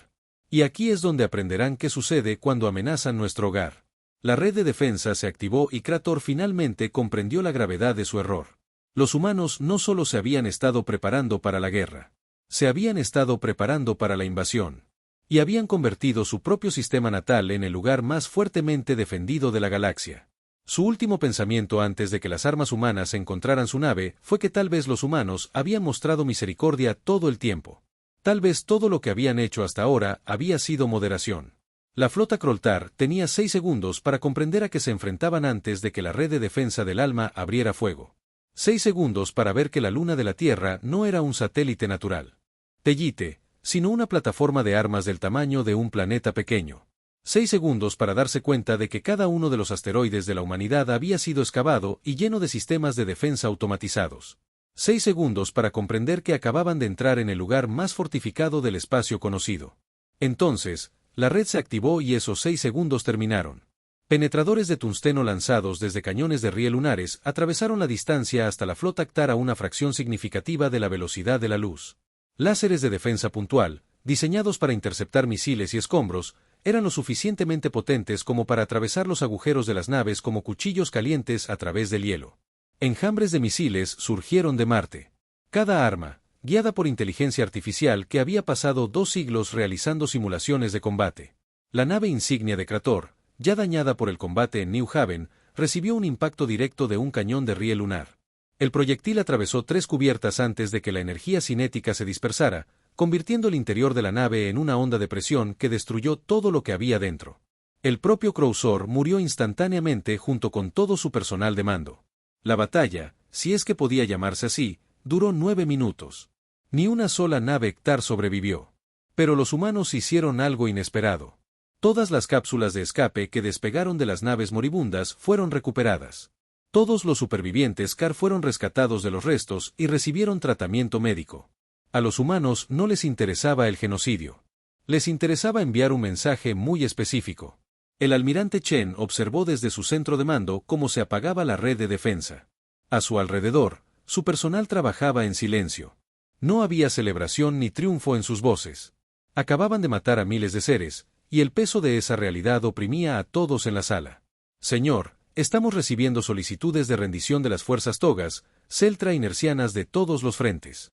Y aquí es donde aprenderán qué sucede cuando amenazan nuestro hogar. La red de defensa se activó y Krator finalmente comprendió la gravedad de su error. Los humanos no solo se habían estado preparando para la guerra. Se habían estado preparando para la invasión. Y habían convertido su propio sistema natal en el lugar más fuertemente defendido de la galaxia. Su último pensamiento antes de que las armas humanas encontraran su nave fue que tal vez los humanos habían mostrado misericordia todo el tiempo. Tal vez todo lo que habían hecho hasta ahora había sido moderación. La flota Kroltar tenía 6 segundos para comprender a qué se enfrentaban antes de que la red de defensa del alma abriera fuego. 6 segundos para ver que la luna de la Tierra no era un satélite natural. Tellite, sino una plataforma de armas del tamaño de un planeta pequeño. 6 segundos para darse cuenta de que cada uno de los asteroides de la humanidad había sido excavado y lleno de sistemas de defensa automatizados. 6 segundos para comprender que acababan de entrar en el lugar más fortificado del espacio conocido. Entonces, la red se activó y esos 6 segundos terminaron. Penetradores de tungsteno lanzados desde cañones de riel lunares atravesaron la distancia hasta la flota Ktar a una fracción significativa de la velocidad de la luz. Láseres de defensa puntual, diseñados para interceptar misiles y escombros, eran lo suficientemente potentes como para atravesar los agujeros de las naves como cuchillos calientes a través del hielo. Enjambres de misiles surgieron de Marte. Cada arma, guiada por inteligencia artificial que había pasado 2 siglos realizando simulaciones de combate. La nave insignia de Krator, ya dañada por el combate en New Haven, recibió un impacto directo de un cañón de riel lunar. El proyectil atravesó 3 cubiertas antes de que la energía cinética se dispersara, convirtiendo el interior de la nave en una onda de presión que destruyó todo lo que había dentro. El propio Krosor murió instantáneamente junto con todo su personal de mando. La batalla, si es que podía llamarse así, duró 9 minutos. Ni una sola nave Ktar sobrevivió. Pero los humanos hicieron algo inesperado. Todas las cápsulas de escape que despegaron de las naves moribundas fueron recuperadas. Todos los supervivientes Ktar fueron rescatados de los restos y recibieron tratamiento médico. A los humanos no les interesaba el genocidio. Les interesaba enviar un mensaje muy específico. El almirante Chen observó desde su centro de mando cómo se apagaba la red de defensa. A su alrededor, su personal trabajaba en silencio. No había celebración ni triunfo en sus voces. Acababan de matar a miles de seres, y el peso de esa realidad oprimía a todos en la sala. Señor, estamos recibiendo solicitudes de rendición de las fuerzas togas, celtra inercianas de todos los frentes.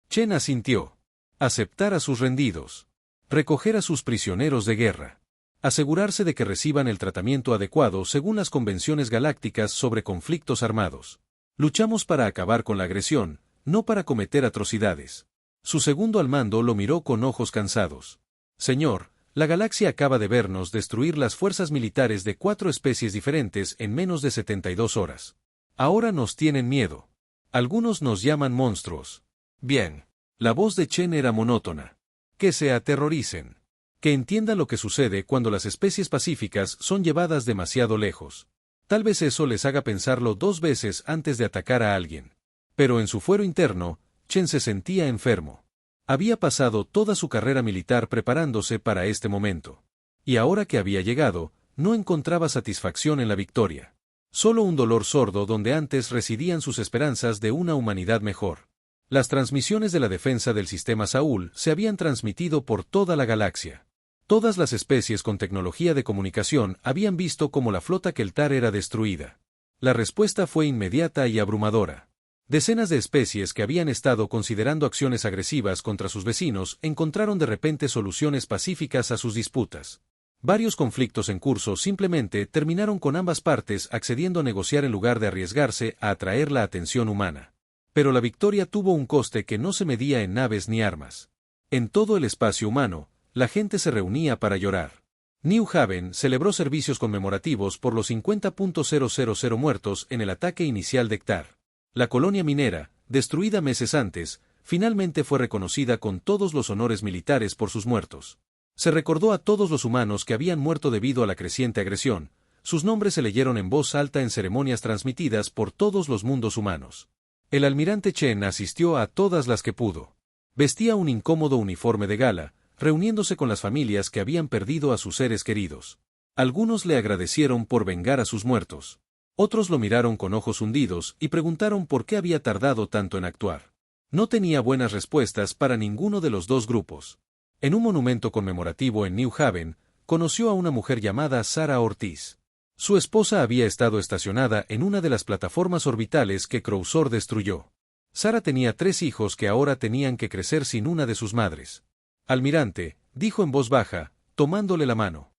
Chen asintió. Aceptar a sus rendidos. Recoger a sus prisioneros de guerra. Asegurarse de que reciban el tratamiento adecuado según las convenciones galácticas sobre conflictos armados. Luchamos para acabar con la agresión, no para cometer atrocidades. Su segundo al mando lo miró con ojos cansados. Señor, la galaxia acaba de vernos destruir las fuerzas militares de 4 especies diferentes en menos de 72 horas. Ahora nos tienen miedo. Algunos nos llaman monstruos. Bien. La voz de Chen era monótona. Que se aterroricen. Que entiendan lo que sucede cuando las especies pacíficas son llevadas demasiado lejos. Tal vez eso les haga pensarlo 2 veces antes de atacar a alguien. Pero en su fuero interno, Chen se sentía enfermo. Había pasado toda su carrera militar preparándose para este momento. Y ahora que había llegado, no encontraba satisfacción en la victoria. Solo un dolor sordo donde antes residían sus esperanzas de una humanidad mejor. Las transmisiones de la defensa del sistema Saúl se habían transmitido por toda la galaxia. Todas las especies con tecnología de comunicación habían visto cómo la flota Keltar era destruida. La respuesta fue inmediata y abrumadora. Decenas de especies que habían estado considerando acciones agresivas contra sus vecinos encontraron de repente soluciones pacíficas a sus disputas. Varios conflictos en curso simplemente terminaron con ambas partes accediendo a negociar en lugar de arriesgarse a atraer la atención humana. Pero la victoria tuvo un coste que no se medía en naves ni armas. En todo el espacio humano, la gente se reunía para llorar. New Haven celebró servicios conmemorativos por los 50.000 muertos en el ataque inicial de Ktar. La colonia minera, destruida meses antes, finalmente fue reconocida con todos los honores militares por sus muertos. Se recordó a todos los humanos que habían muerto debido a la creciente agresión. Sus nombres se leyeron en voz alta en ceremonias transmitidas por todos los mundos humanos. El almirante Chen asistió a todas las que pudo. Vestía un incómodo uniforme de gala, reuniéndose con las familias que habían perdido a sus seres queridos. Algunos le agradecieron por vengar a sus muertos. Otros lo miraron con ojos hundidos y preguntaron por qué había tardado tanto en actuar. No tenía buenas respuestas para ninguno de los dos grupos. En un monumento conmemorativo en New Haven, conoció a una mujer llamada Sarah Ortiz. Su esposa había estado estacionada en una de las plataformas orbitales que Crousor destruyó. Sarah tenía 3 hijos que ahora tenían que crecer sin una de sus madres. Almirante, dijo en voz baja, tomándole la mano.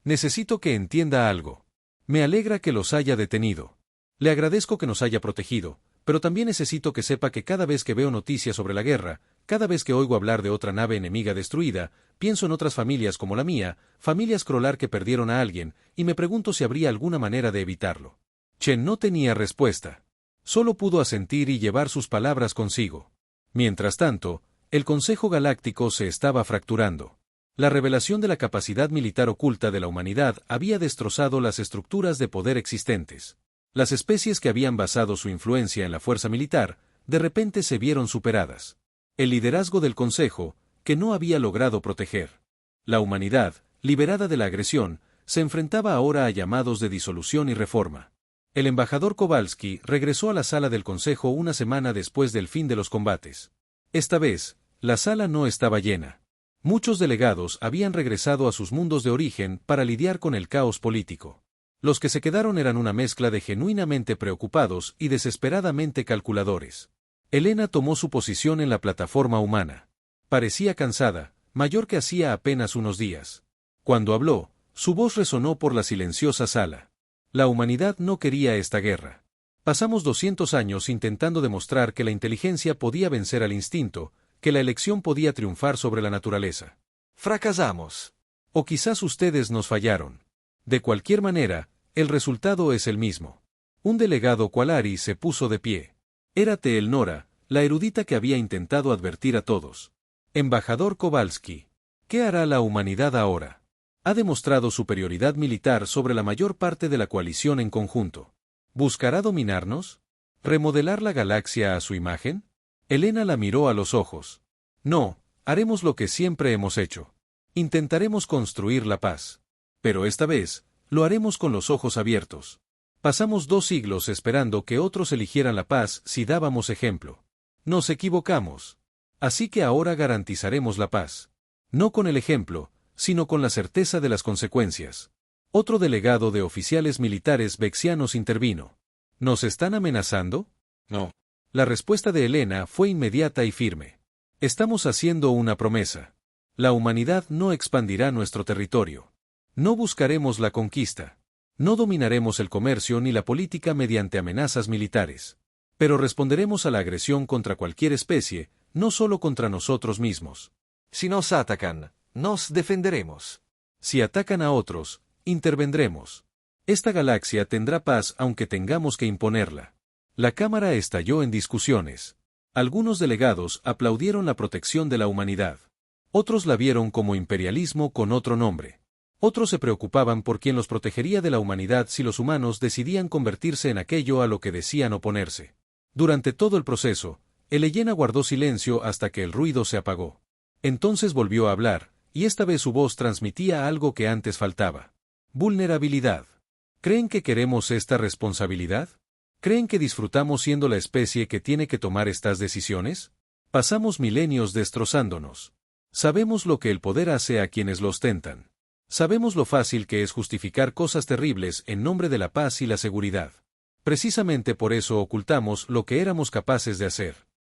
Necesito que entienda algo. Me alegra que los haya detenido. Le agradezco que nos haya protegido, pero también necesito que sepa que cada vez que veo noticias sobre la guerra, cada vez que oigo hablar de otra nave enemiga destruida, pienso en otras familias como la mía, familias Krolar que perdieron a alguien, y me pregunto si habría alguna manera de evitarlo. Chen no tenía respuesta. Solo pudo asentir y llevar sus palabras consigo. Mientras tanto, el Consejo Galáctico se estaba fracturando. La revelación de la capacidad militar oculta de la humanidad había destrozado las estructuras de poder existentes. Las especies que habían basado su influencia en la fuerza militar, de repente se vieron superadas. El liderazgo del Consejo, que no había logrado proteger. La humanidad, liberada de la agresión, se enfrentaba ahora a llamados de disolución y reforma. El embajador Kowalski regresó a la sala del Consejo una semana después del fin de los combates. Esta vez, la sala no estaba llena. Muchos delegados habían regresado a sus mundos de origen para lidiar con el caos político. Los que se quedaron eran una mezcla de genuinamente preocupados y desesperadamente calculadores. Elena tomó su posición en la plataforma humana. Parecía cansada, mayor que hacía apenas unos días. Cuando habló, su voz resonó por la silenciosa sala. La humanidad no quería esta guerra. Pasamos 200 años intentando demostrar que la inteligencia podía vencer al instinto, que la elección podía triunfar sobre la naturaleza. Fracasamos. O quizás ustedes nos fallaron. De cualquier manera, el resultado es el mismo. Un delegado Qualari se puso de pie. Era Teel Nora, la erudita que había intentado advertir a todos. Embajador Kowalski, ¿qué hará la humanidad ahora? Ha demostrado superioridad militar sobre la mayor parte de la coalición en conjunto. ¿Buscará dominarnos? ¿Remodelar la galaxia a su imagen? Elena la miró a los ojos. No, haremos lo que siempre hemos hecho. Intentaremos construir la paz. Pero esta vez, lo haremos con los ojos abiertos. Pasamos 2 siglos esperando que otros eligieran la paz si dábamos ejemplo. Nos equivocamos. Así que ahora garantizaremos la paz. No con el ejemplo, sino con la certeza de las consecuencias. Otro delegado de oficiales militares vexianos intervino. ¿Nos están amenazando? No. La respuesta de Helena fue inmediata y firme. Estamos haciendo una promesa. La humanidad no expandirá nuestro territorio. No buscaremos la conquista. No dominaremos el comercio ni la política mediante amenazas militares. Pero responderemos a la agresión contra cualquier especie, no solo contra nosotros mismos. Si nos atacan, nos defenderemos. Si atacan a otros, intervendremos. Esta galaxia tendrá paz aunque tengamos que imponerla. La Cámara estalló en discusiones. Algunos delegados aplaudieron la protección de la humanidad. Otros la vieron como imperialismo con otro nombre. Otros se preocupaban por quién los protegería de la humanidad si los humanos decidían convertirse en aquello a lo que decían oponerse. Durante todo el proceso, Helena guardó silencio hasta que el ruido se apagó. Entonces volvió a hablar, y esta vez su voz transmitía algo que antes faltaba. Vulnerabilidad. ¿Creen que queremos esta responsabilidad? ¿Creen que disfrutamos siendo la especie que tiene que tomar estas decisiones? Pasamos milenios destrozándonos. Sabemos lo que el poder hace a quienes lo ostentan. Sabemos lo fácil que es justificar cosas terribles en nombre de la paz y la seguridad. Precisamente por eso ocultamos lo que éramos capaces de hacer.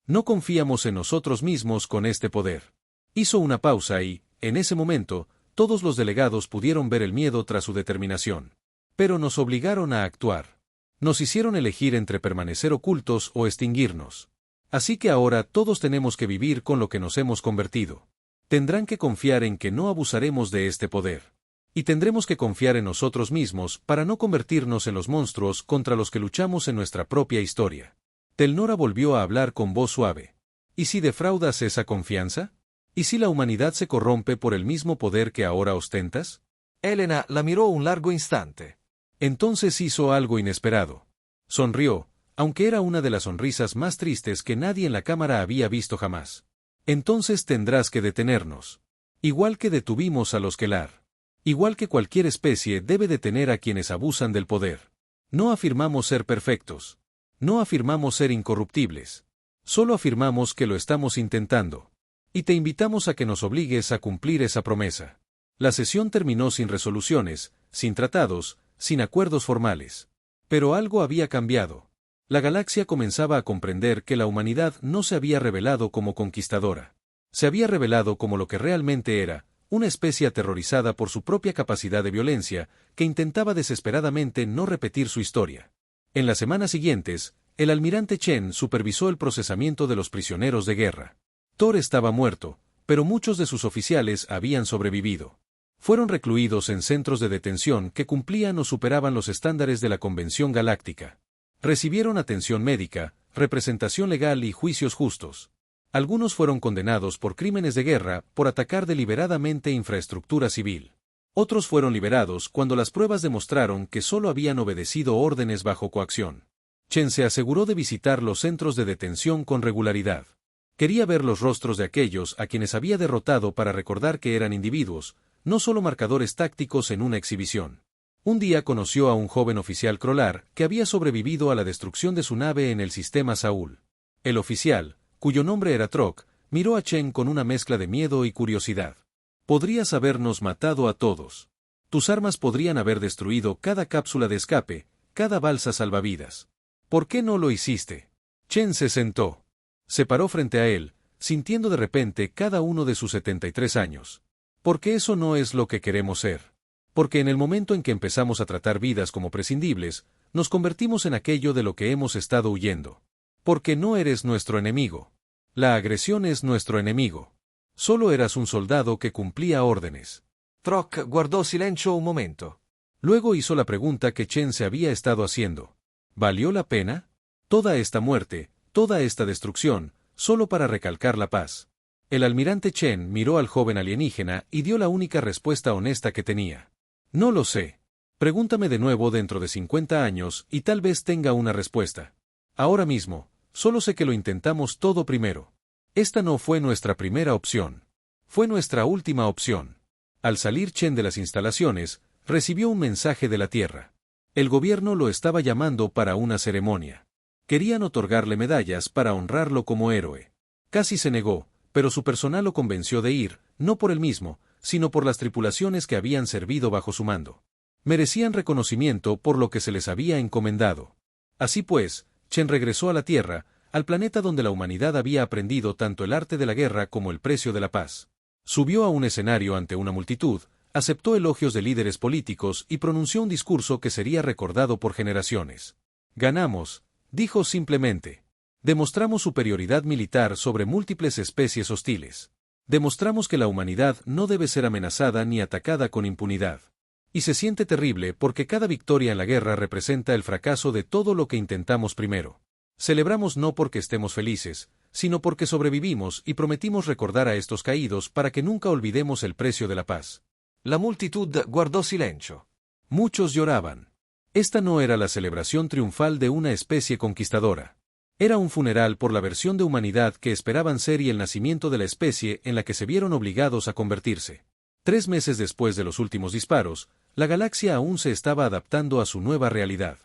No confiamos en nosotros mismos con este poder. Hizo una pausa y, en ese momento, todos los delegados pudieron ver el miedo tras su determinación. Pero nos obligaron a actuar. Nos hicieron elegir entre permanecer ocultos o extinguirnos. Así que ahora todos tenemos que vivir con lo que nos hemos convertido. Tendrán que confiar en que no abusaremos de este poder. Y tendremos que confiar en nosotros mismos para no convertirnos en los monstruos contra los que luchamos en nuestra propia historia. Telnora volvió a hablar con voz suave. ¿Y si defraudas esa confianza? ¿Y si la humanidad se corrompe por el mismo poder que ahora ostentas? Helena la miró un largo instante. Entonces hizo algo inesperado. Sonrió, aunque era una de las sonrisas más tristes que nadie en la cámara había visto jamás. Entonces tendrás que detenernos. Igual que detuvimos a los Kelar. Igual que cualquier especie debe detener a quienes abusan del poder. No afirmamos ser perfectos. No afirmamos ser incorruptibles. Solo afirmamos que lo estamos intentando. Y te invitamos a que nos obligues a cumplir esa promesa. La sesión terminó sin resoluciones, sin tratados, sin acuerdos formales. Pero algo había cambiado. La galaxia comenzaba a comprender que la humanidad no se había revelado como conquistadora. Se había revelado como lo que realmente era, una especie aterrorizada por su propia capacidad de violencia, que intentaba desesperadamente no repetir su historia. En las semanas siguientes, el almirante Chen supervisó el procesamiento de los prisioneros de guerra. Thor estaba muerto, pero muchos de sus oficiales habían sobrevivido. Fueron recluidos en centros de detención que cumplían o superaban los estándares de la Convención Galáctica. Recibieron atención médica, representación legal y juicios justos. Algunos fueron condenados por crímenes de guerra por atacar deliberadamente infraestructura civil. Otros fueron liberados cuando las pruebas demostraron que solo habían obedecido órdenes bajo coacción. Chen se aseguró de visitar los centros de detención con regularidad. Quería ver los rostros de aquellos a quienes había derrotado para recordar que eran individuos, no solo marcadores tácticos en una exhibición. Un día conoció a un joven oficial Krolar que había sobrevivido a la destrucción de su nave en el sistema Saúl. El oficial, cuyo nombre era Trok, miró a Chen con una mezcla de miedo y curiosidad. Podrías habernos matado a todos. Tus armas podrían haber destruido cada cápsula de escape, cada balsa salvavidas. ¿Por qué no lo hiciste? Chen se sentó. Se paró frente a él, sintiendo de repente cada uno de sus 73 años. Porque eso no es lo que queremos ser. Porque en el momento en que empezamos a tratar vidas como prescindibles, nos convertimos en aquello de lo que hemos estado huyendo. Porque no eres nuestro enemigo. La agresión es nuestro enemigo. Solo eras un soldado que cumplía órdenes. Trok guardó silencio un momento. Luego hizo la pregunta que Chen se había estado haciendo. ¿Valió la pena? Toda esta muerte, toda esta destrucción, solo para recalcar la paz. El almirante Chen miró al joven alienígena y dio la única respuesta honesta que tenía. No lo sé. Pregúntame de nuevo dentro de 50 años y tal vez tenga una respuesta. Ahora mismo, solo sé que lo intentamos todo primero. Esta no fue nuestra primera opción. Fue nuestra última opción. Al salir Chen de las instalaciones, recibió un mensaje de la Tierra. El gobierno lo estaba llamando para una ceremonia. Querían otorgarle medallas para honrarlo como héroe. Casi se negó, pero su personal lo convenció de ir, no por él mismo, sino por las tripulaciones que habían servido bajo su mando. Merecían reconocimiento por lo que se les había encomendado. Así pues, Chen regresó a la Tierra, al planeta donde la humanidad había aprendido tanto el arte de la guerra como el precio de la paz. Subió a un escenario ante una multitud, aceptó elogios de líderes políticos y pronunció un discurso que sería recordado por generaciones. Ganamos, dijo simplemente. Demostramos superioridad militar sobre múltiples especies hostiles. Demostramos que la humanidad no debe ser amenazada ni atacada con impunidad. Y se siente terrible porque cada victoria en la guerra representa el fracaso de todo lo que intentamos primero. Celebramos no porque estemos felices, sino porque sobrevivimos y prometimos recordar a estos caídos para que nunca olvidemos el precio de la paz. La multitud guardò silencio. Muchos lloraban. Esta no era la celebración triunfal de una especie conquistadora. Era un funeral por la versión de humanidad que esperaban ser y el nacimiento de la especie en la que se vieron obligados a convertirse. 3 meses después de los últimos disparos, la galaxia aún se estaba adaptando a su nueva realidad.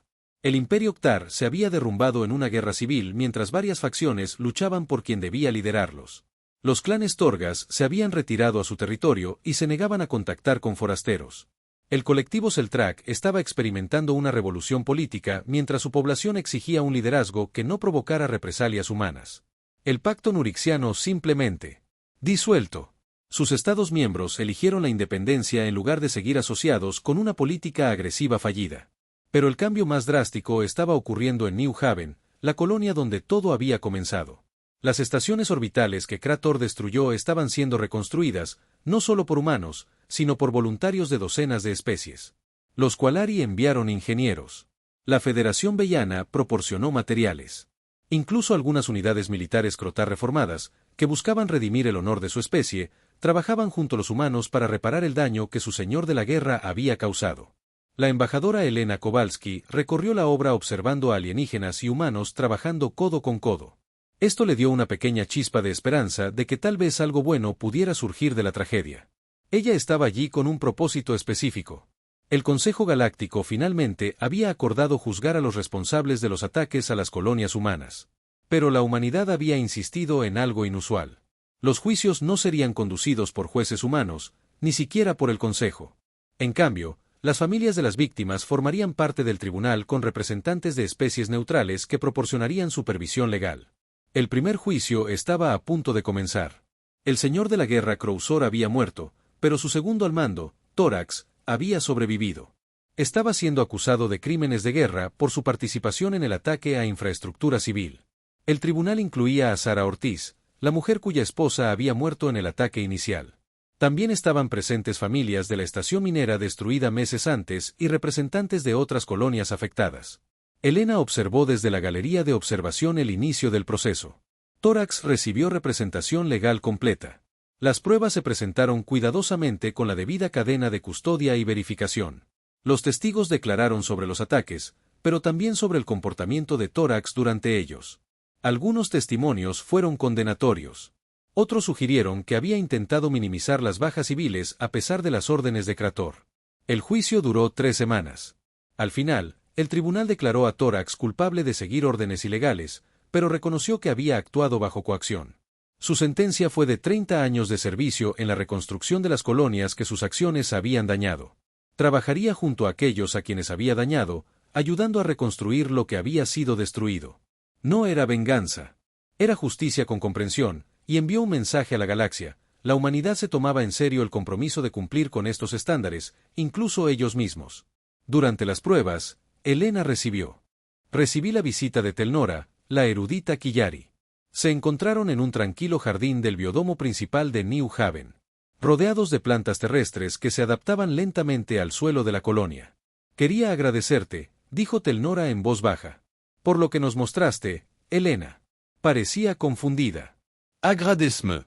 El Imperio Octar se había derrumbado en una guerra civil mientras varias facciones luchaban por quien debía liderarlos. Los clanes Torgas se habían retirado a su territorio y se negaban a contactar con forasteros. El colectivo Seltrak estaba experimentando una revolución política mientras su población exigía un liderazgo que no provocara represalias humanas. El pacto nurixiano simplemente disuelto. Sus estados miembros eligieron la independencia en lugar de seguir asociados con una política agresiva fallida. Pero el cambio más drástico estaba ocurriendo en New Haven, la colonia donde todo había comenzado. Las estaciones orbitales que Krator destruyó estaban siendo reconstruidas, no solo por humanos, sino por voluntarios de docenas de especies. Los Qualari enviaron ingenieros. La Federación Bellana proporcionó materiales. Incluso algunas unidades militares Crotar reformadas, que buscaban redimir el honor de su especie, trabajaban junto a los humanos para reparar el daño que su señor de la guerra había causado. La embajadora Elena Kowalski recorrió la obra observando a alienígenas y humanos trabajando codo con codo. Esto le dio una pequeña chispa de esperanza de que tal vez algo bueno pudiera surgir de la tragedia. Ella estaba allí con un propósito específico. El Consejo Galáctico finalmente había acordado juzgar a los responsables de los ataques a las colonias humanas. Pero la humanidad había insistido en algo inusual. Los juicios no serían conducidos por jueces humanos, ni siquiera por el Consejo. En cambio, las familias de las víctimas formarían parte del tribunal con representantes de especies neutrales que proporcionarían supervisión legal. El primer juicio estaba a punto de comenzar. El señor de la guerra Crousor había muerto, pero su segundo al mando, Tórax, había sobrevivido. Estaba siendo acusado de crímenes de guerra por su participación en el ataque a infraestructura civil. El tribunal incluía a Sara Ortiz, la mujer cuya esposa había muerto en el ataque inicial. También estaban presentes familias de la estación minera destruida meses antes y representantes de otras colonias afectadas. Elena observó desde la galería de observación el inicio del proceso. Tórax recibió representación legal completa. Las pruebas se presentaron cuidadosamente con la debida cadena de custodia y verificación. Los testigos declararon sobre los ataques, pero también sobre el comportamiento de Tórax durante ellos. Algunos testimonios fueron condenatorios. Otros sugirieron que había intentado minimizar las bajas civiles a pesar de las órdenes de Krator. El juicio duró 3 semanas. Al final, el tribunal declaró a Tórax culpable de seguir órdenes ilegales, pero reconoció que había actuado bajo coacción. Su sentencia fue de 30 años de servicio en la reconstrucción de las colonias que sus acciones habían dañado. Trabajaría junto a aquellos a quienes había dañado, ayudando a reconstruir lo que había sido destruido. No era venganza. Era justicia con comprensión, y envió un mensaje a la galaxia. La humanidad se tomaba en serio el compromiso de cumplir con estos estándares, incluso ellos mismos. Durante las pruebas, Elena recibí la visita de Telnora, la erudita Killari. Se encontraron en un tranquilo jardín del biodomo principal de New Haven, rodeados de plantas terrestres que se adaptaban lentamente al suelo de la colonia. Quería agradecerte, dijo Telnora en voz baja, por lo que nos mostraste, Elena. Parecía confundida. Agradezme.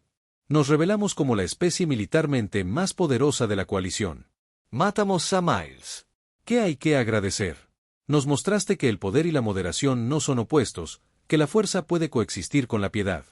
Nos revelamos como la especie militarmente más poderosa de la coalición. Matamos a Miles. ¿Qué hay que agradecer? Nos mostraste que el poder y la moderación no son opuestos, que la fuerza puede coexistir con la piedad.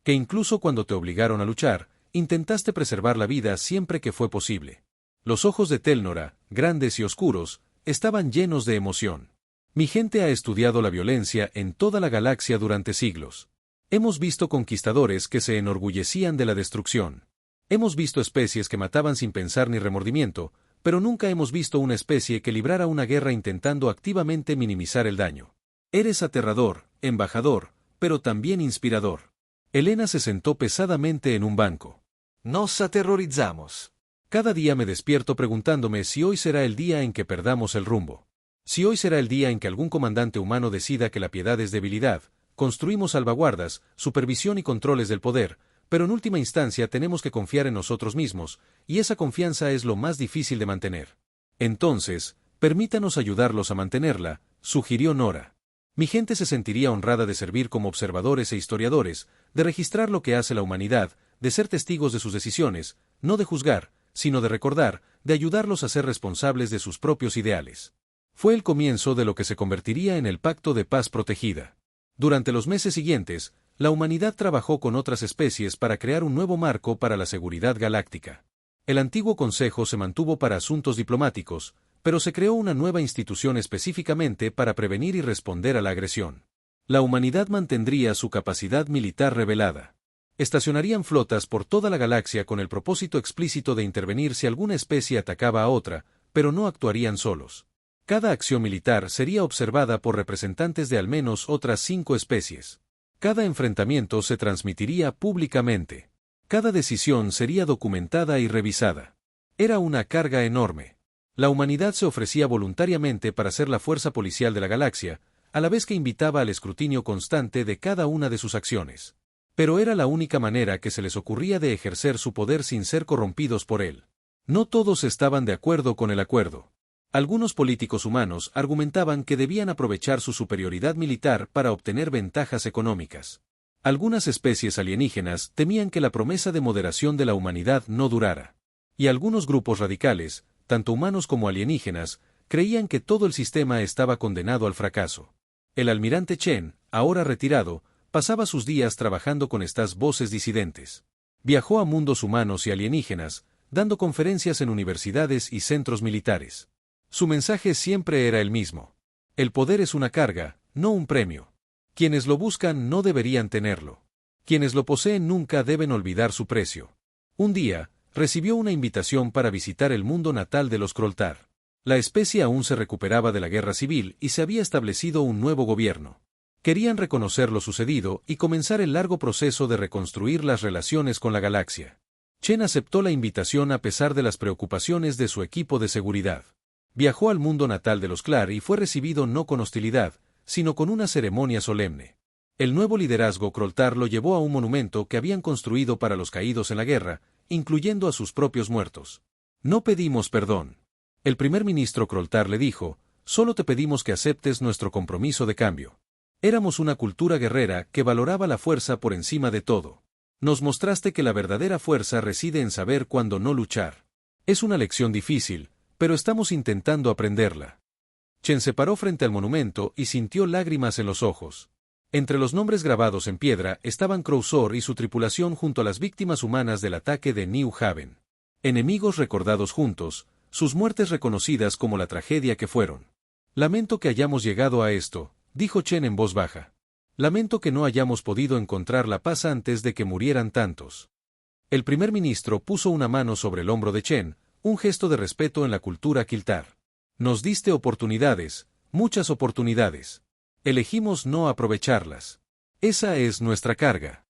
Que incluso cuando te obligaron a luchar, intentaste preservar la vida siempre que fue posible. Los ojos de Telnora, grandes y oscuros, estaban llenos de emoción. Mi gente ha estudiado la violencia en toda la galaxia durante siglos. Hemos visto conquistadores que se enorgullecían de la destrucción. Hemos visto especies que mataban sin pensar ni remordimiento, pero nunca hemos visto una especie que librara una guerra intentando activamente minimizar el daño. Eres aterrador, embajador, pero también inspirador. Elena se sentó pesadamente en un banco. Nos aterrorizamos. Cada día me despierto preguntándome si hoy será el día en que perdamos el rumbo. Si hoy será el día en que algún comandante humano decida que la piedad es debilidad. Construimos salvaguardas, supervisión y controles del poder, pero en última instancia tenemos que confiar en nosotros mismos, y esa confianza es lo más difícil de mantener. Entonces, permítanos ayudarlos a mantenerla, sugirió Nora. Mi gente se sentiría honrada de servir como observadores e historiadores, de registrar lo que hace la humanidad, de ser testigos de sus decisiones, no de juzgar, sino de recordar, de ayudarlos a ser responsables de sus propios ideales. Fue el comienzo de lo que se convertiría en el Pacto de Paz Protegida. Durante los meses siguientes, la humanidad trabajó con otras especies para crear un nuevo marco para la seguridad galáctica. El antiguo Consejo se mantuvo para asuntos diplomáticos, pero se creó una nueva institución específicamente para prevenir y responder a la agresión. La humanidad mantendría su capacidad militar revelada. Estacionarían flotas por toda la galaxia con el propósito explícito de intervenir si alguna especie atacaba a otra, pero no actuarían solos. Cada acción militar sería observada por representantes de al menos otras 5 especies. Cada enfrentamiento se transmitiría públicamente. Cada decisión sería documentada y revisada. Era una carga enorme. La humanidad se ofrecía voluntariamente para ser la fuerza policial de la galaxia, a la vez que invitaba al escrutinio constante de cada una de sus acciones. Pero era la única manera que se les ocurría de ejercer su poder sin ser corrompidos por él. No todos estaban de acuerdo con el acuerdo. Algunos políticos humanos argumentaban que debían aprovechar su superioridad militar para obtener ventajas económicas. Algunas especies alienígenas temían que la promesa de moderación de la humanidad no durara. Y algunos grupos radicales, tanto humanos como alienígenas, creían que todo el sistema estaba condenado al fracaso. El almirante Chen, ahora retirado, pasaba sus días trabajando con estas voces disidentes. Viajó a mundos humanos y alienígenas, dando conferencias en universidades y centros militares. Su mensaje siempre era el mismo. El poder es una carga, no un premio. Quienes lo buscan no deberían tenerlo. Quienes lo poseen nunca deben olvidar su precio. Un día, recibió una invitación para visitar el mundo natal de los Kroltar. La especie aún se recuperaba de la guerra civil y se había establecido un nuevo gobierno. Querían reconocer lo sucedido y comenzar el largo proceso de reconstruir las relaciones con la galaxia. Chen aceptó la invitación a pesar de las preocupaciones de su equipo de seguridad. Viajó al mundo natal de los Klar y fue recibido no con hostilidad, sino con una ceremonia solemne. El nuevo liderazgo Kroltar lo llevó a un monumento que habían construido para los caídos en la guerra, incluyendo a sus propios muertos. No pedimos perdón. El primer ministro Kroltar le dijo, solo te pedimos que aceptes nuestro compromiso de cambio. Éramos una cultura guerrera que valoraba la fuerza por encima de todo. Nos mostraste que la verdadera fuerza reside en saber cuándo no luchar. Es una lección difícil, pero estamos intentando aprenderla. Chen se paró frente al monumento y sintió lágrimas en los ojos. Entre los nombres grabados en piedra estaban Krowsor y su tripulación junto a las víctimas humanas del ataque de New Haven. Enemigos recordados juntos, sus muertes reconocidas como la tragedia que fueron. Lamento que hayamos llegado a esto, dijo Chen en voz baja. Lamento que no hayamos podido encontrar la paz antes de que murieran tantos. El primer ministro puso una mano sobre el hombro de Chen, un gesto de respeto en la cultura Kiltar. Nos diste oportunidades, muchas oportunidades. Elegimos no aprovecharlas. Esa es nuestra carga.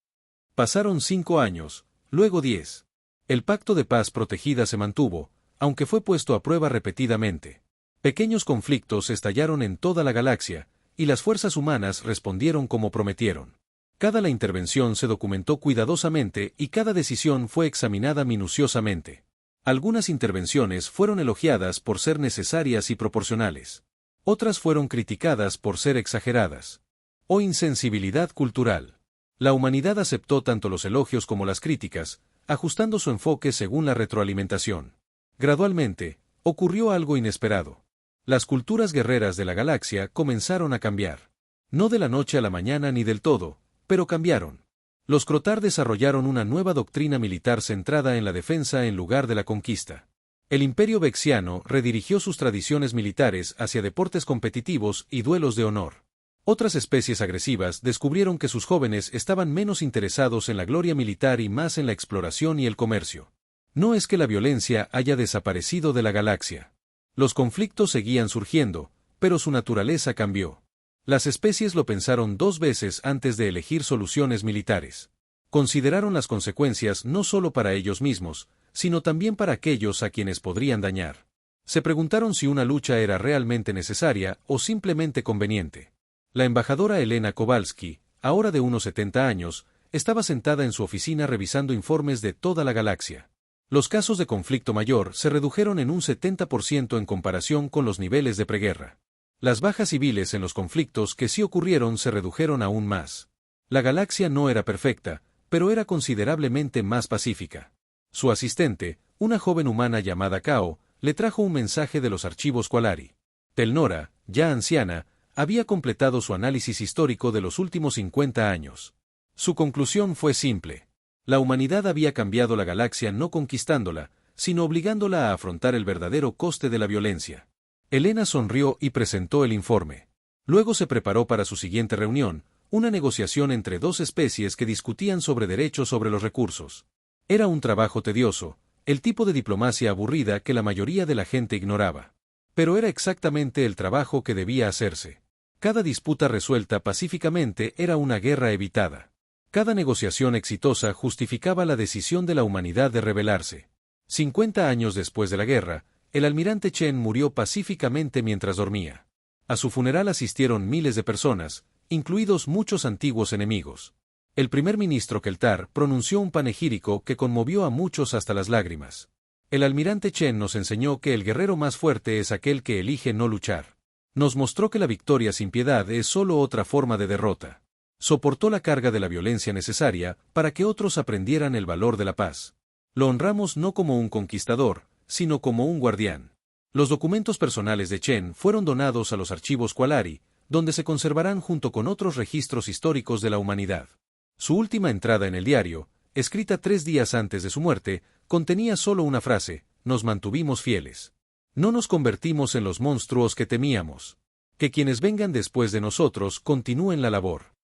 Pasaron 5 años, luego 10. El pacto de paz protegida se mantuvo, aunque fue puesto a prueba repetidamente. Pequeños conflictos estallaron en toda la galaxia, y las fuerzas humanas respondieron como prometieron. Cada intervención se documentó cuidadosamente y cada decisión fue examinada minuciosamente. Algunas intervenciones fueron elogiadas por ser necesarias y proporcionales. Otras fueron criticadas por ser exageradas. O insensibilidad cultural. La humanidad aceptó tanto los elogios como las críticas, ajustando su enfoque según la retroalimentación. Gradualmente, ocurrió algo inesperado. Las culturas guerreras de la galaxia comenzaron a cambiar. No de la noche a la mañana ni del todo, pero cambiaron. Los Kroltar desarrollaron una nueva doctrina militar centrada en la defensa en lugar de la conquista. El Imperio Vexiano redirigió sus tradiciones militares hacia deportes competitivos y duelos de honor. Otras especies agresivas descubrieron que sus jóvenes estaban menos interesados en la gloria militar y más en la exploración y el comercio. No es que la violencia haya desaparecido de la galaxia. Los conflictos seguían surgiendo, pero su naturaleza cambió. Las especies lo pensaron 2 veces antes de elegir soluciones militares. Consideraron las consecuencias no solo para ellos mismos, sino también para aquellos a quienes podrían dañar. Se preguntaron si una lucha era realmente necesaria o simplemente conveniente. La embajadora Elena Kowalski, ahora de unos 70 años, estaba sentada en su oficina revisando informes de toda la galaxia. Los casos de conflicto mayor se redujeron en un 70% en comparación con los niveles de preguerra. Las bajas civiles en los conflictos que sí ocurrieron se redujeron aún más. La galaxia no era perfecta, pero era considerablemente más pacífica. Su asistente, una joven humana llamada Kao, le trajo un mensaje de los archivos Qualari. Telnora, ya anciana, había completado su análisis histórico de los últimos 50 años. Su conclusión fue simple. La humanidad había cambiado la galaxia no conquistándola, sino obligándola a afrontar el verdadero coste de la violencia. Elena sonrió y presentó el informe. Luego se preparó para su siguiente reunión, una negociación entre 2 especies que discutían sobre derechos sobre los recursos. Era un trabajo tedioso, el tipo de diplomacia aburrida que la mayoría de la gente ignoraba. Pero era exactamente el trabajo que debía hacerse. Cada disputa resuelta pacíficamente era una guerra evitada. Cada negociación exitosa justificaba la decisión de la humanidad de rebelarse. 50 años después de la guerra, el almirante Chen murió pacíficamente mientras dormía. A su funeral asistieron miles de personas, incluidos muchos antiguos enemigos. El primer ministro Keltar pronunció un panegírico que conmovió a muchos hasta las lágrimas. El almirante Chen nos enseñó que el guerrero más fuerte es aquel que elige no luchar. Nos mostró que la victoria sin piedad es solo otra forma de derrota. Soportó la carga de la violencia necesaria para que otros aprendieran el valor de la paz. Lo honramos no como un conquistador, sino como un guardián. Los documentos personales de Chen fueron donados a los archivos Qualari, donde se conservarán junto con otros registros históricos de la humanidad. Su última entrada en el diario, escrita 3 días antes de su muerte, contenía solo una frase: nos mantuvimos fieles. No nos convertimos en los monstruos que temíamos. Que quienes vengan después de nosotros continúen la labor.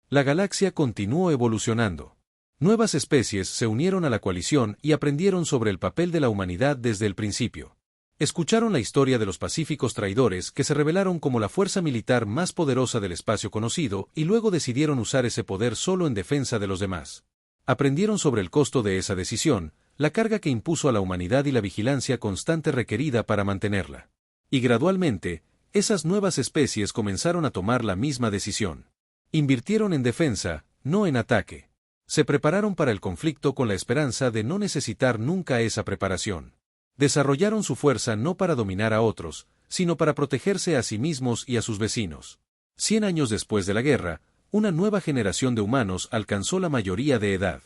La galaxia continuó evolucionando. Nuevas especies se unieron a la coalición y aprendieron sobre el papel de la humanidad desde el principio. Escucharon la historia de los pacíficos traidores que se revelaron como la fuerza militar más poderosa del espacio conocido y luego decidieron usar ese poder solo en defensa de los demás. Aprendieron sobre el costo de esa decisión, la carga que impuso a la humanidad y la vigilancia constante requerida para mantenerla. Y gradualmente, esas nuevas especies comenzaron a tomar la misma decisión. Invirtieron en defensa, no en ataque. Se prepararon para el conflicto con la esperanza de no necesitar nunca esa preparación. Desarrollaron su fuerza no para dominar a otros, sino para protegerse a sí mismos y a sus vecinos. 100 años después de la guerra, una nueva generación de humanos alcanzó la mayoría de edad.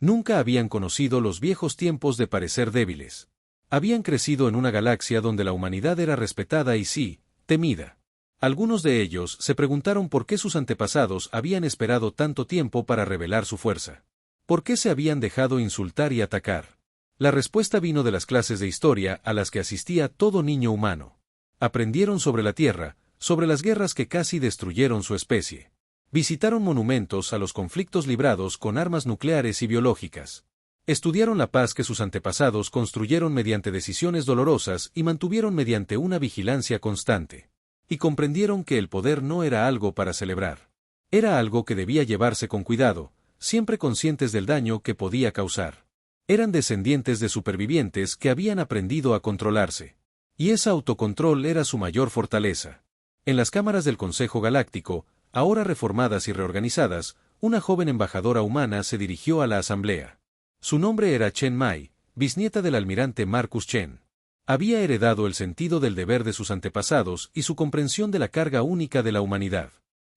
Nunca habían conocido los viejos tiempos de parecer débiles. Habían crecido en una galaxia donde la humanidad era respetada y sí, temida. Algunos de ellos se preguntaron por qué sus antepasados habían esperado tanto tiempo para revelar su fuerza. ¿Por qué se habían dejado insultar y atacar? La respuesta vino de las clases de historia a las que asistía todo niño humano. Aprendieron sobre la Tierra, sobre las guerras que casi destruyeron su especie. Visitaron monumentos a los conflictos librados con armas nucleares y biológicas. Estudiaron la paz que sus antepasados construyeron mediante decisiones dolorosas y mantuvieron mediante una vigilancia constante. Y comprendieron que el poder no era algo para celebrar. Era algo que debía llevarse con cuidado, siempre conscientes del daño que podía causar. Eran descendientes de supervivientes que habían aprendido a controlarse. Y ese autocontrol era su mayor fortaleza. En las cámaras del Consejo Galáctico, ahora reformadas y reorganizadas, una joven embajadora humana se dirigió a la asamblea. Su nombre era Chen Mai, bisnieta del almirante Marcus Chen. Había heredado el sentido del deber de sus antepasados y su comprensión de la carga única de la humanidad.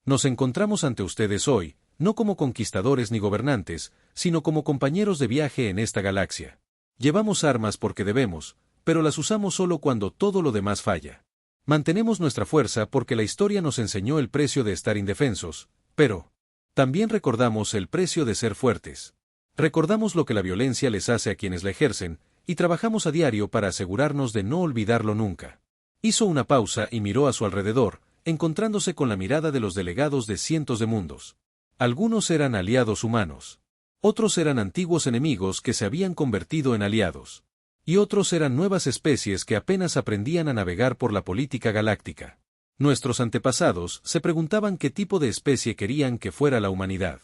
Nos encontramos ante ustedes hoy, no como conquistadores ni gobernantes, sino como compañeros de viaje en esta galaxia. Llevamos armas porque debemos, pero las usamos solo cuando todo lo demás falla. Mantenemos nuestra fuerza porque la historia nos enseñó el precio de estar indefensos, pero también recordamos el precio de ser fuertes. Recordamos lo que la violencia les hace a quienes la ejercen, y trabajamos a diario para asegurarnos de no olvidarlo nunca. Hizo una pausa y miró a su alrededor, encontrándose con la mirada de los delegados de cientos de mundos. Algunos eran aliados humanos. Otros eran antiguos enemigos que se habían convertido en aliados. Y otros eran nuevas especies que apenas aprendían a navegar por la política galáctica. Nuestros antepasados se preguntaban qué tipo de especie querían que fuera la humanidad.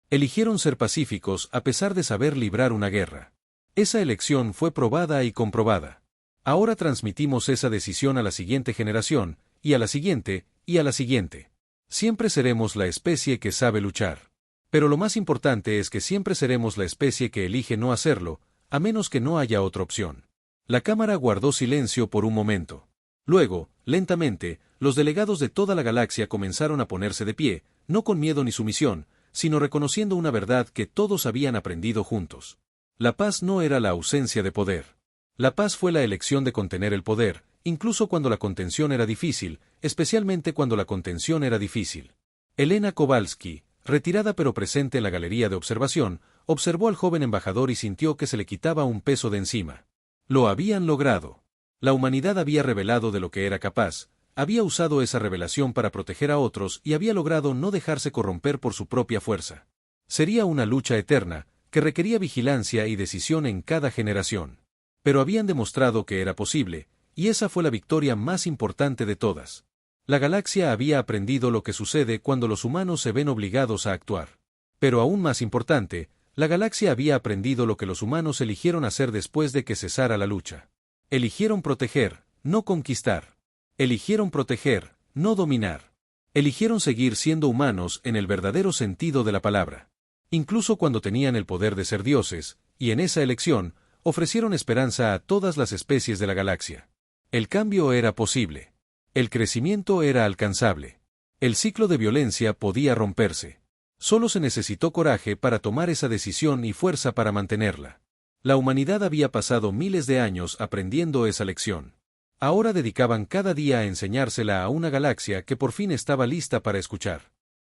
Eligieron ser pacíficos a pesar de saber librar una guerra. Esa elección fue probada y comprobada. Ahora transmitimos esa decisión a la siguiente generación, y a la siguiente, y a la siguiente. Siempre seremos la especie que sabe luchar. Pero lo más importante es que siempre seremos la especie que elige no hacerlo, a menos que no haya otra opción. La cámara guardó silencio por un momento. Luego, lentamente, los delegados de toda la galaxia comenzaron a ponerse de pie, no con miedo ni sumisión, sino reconociendo una verdad que todos habían aprendido juntos. La paz no era la ausencia de poder. La paz fue la elección de contener el poder, incluso cuando la contención era difícil, especialmente cuando la contención era difícil. Elena Kowalski, retirada pero presente en la galería de observación, observó al joven embajador y sintió que se le quitaba un peso de encima. Lo habían logrado. La humanidad había revelado de lo que era capaz, había usado esa revelación para proteger a otros y había logrado no dejarse corromper por su propia fuerza. Sería una lucha eterna, que requería vigilancia y decisión en cada generación. Pero habían demostrado que era posible, y esa fue la victoria más importante de todas. La galaxia había aprendido lo que sucede cuando los humanos se ven obligados a actuar. Pero aún más importante, la galaxia había aprendido lo que los humanos eligieron hacer después de que cesara la lucha. Eligieron proteger, no conquistar. Eligieron proteger, no dominar. Eligieron seguir siendo humanos en el verdadero sentido de la palabra. Incluso cuando tenían el poder de ser dioses, y en esa elección, ofrecieron esperanza a todas las especies de la galaxia. El cambio era posible. El crecimiento era alcanzable. El ciclo de violencia podía romperse. Solo se necesitó coraje para tomar esa decisión y fuerza para mantenerla. La humanidad había pasado miles de años aprendiendo esa lección. Ahora dedicaban cada día a enseñársela a una galaxia que por fin estaba lista para escuchar.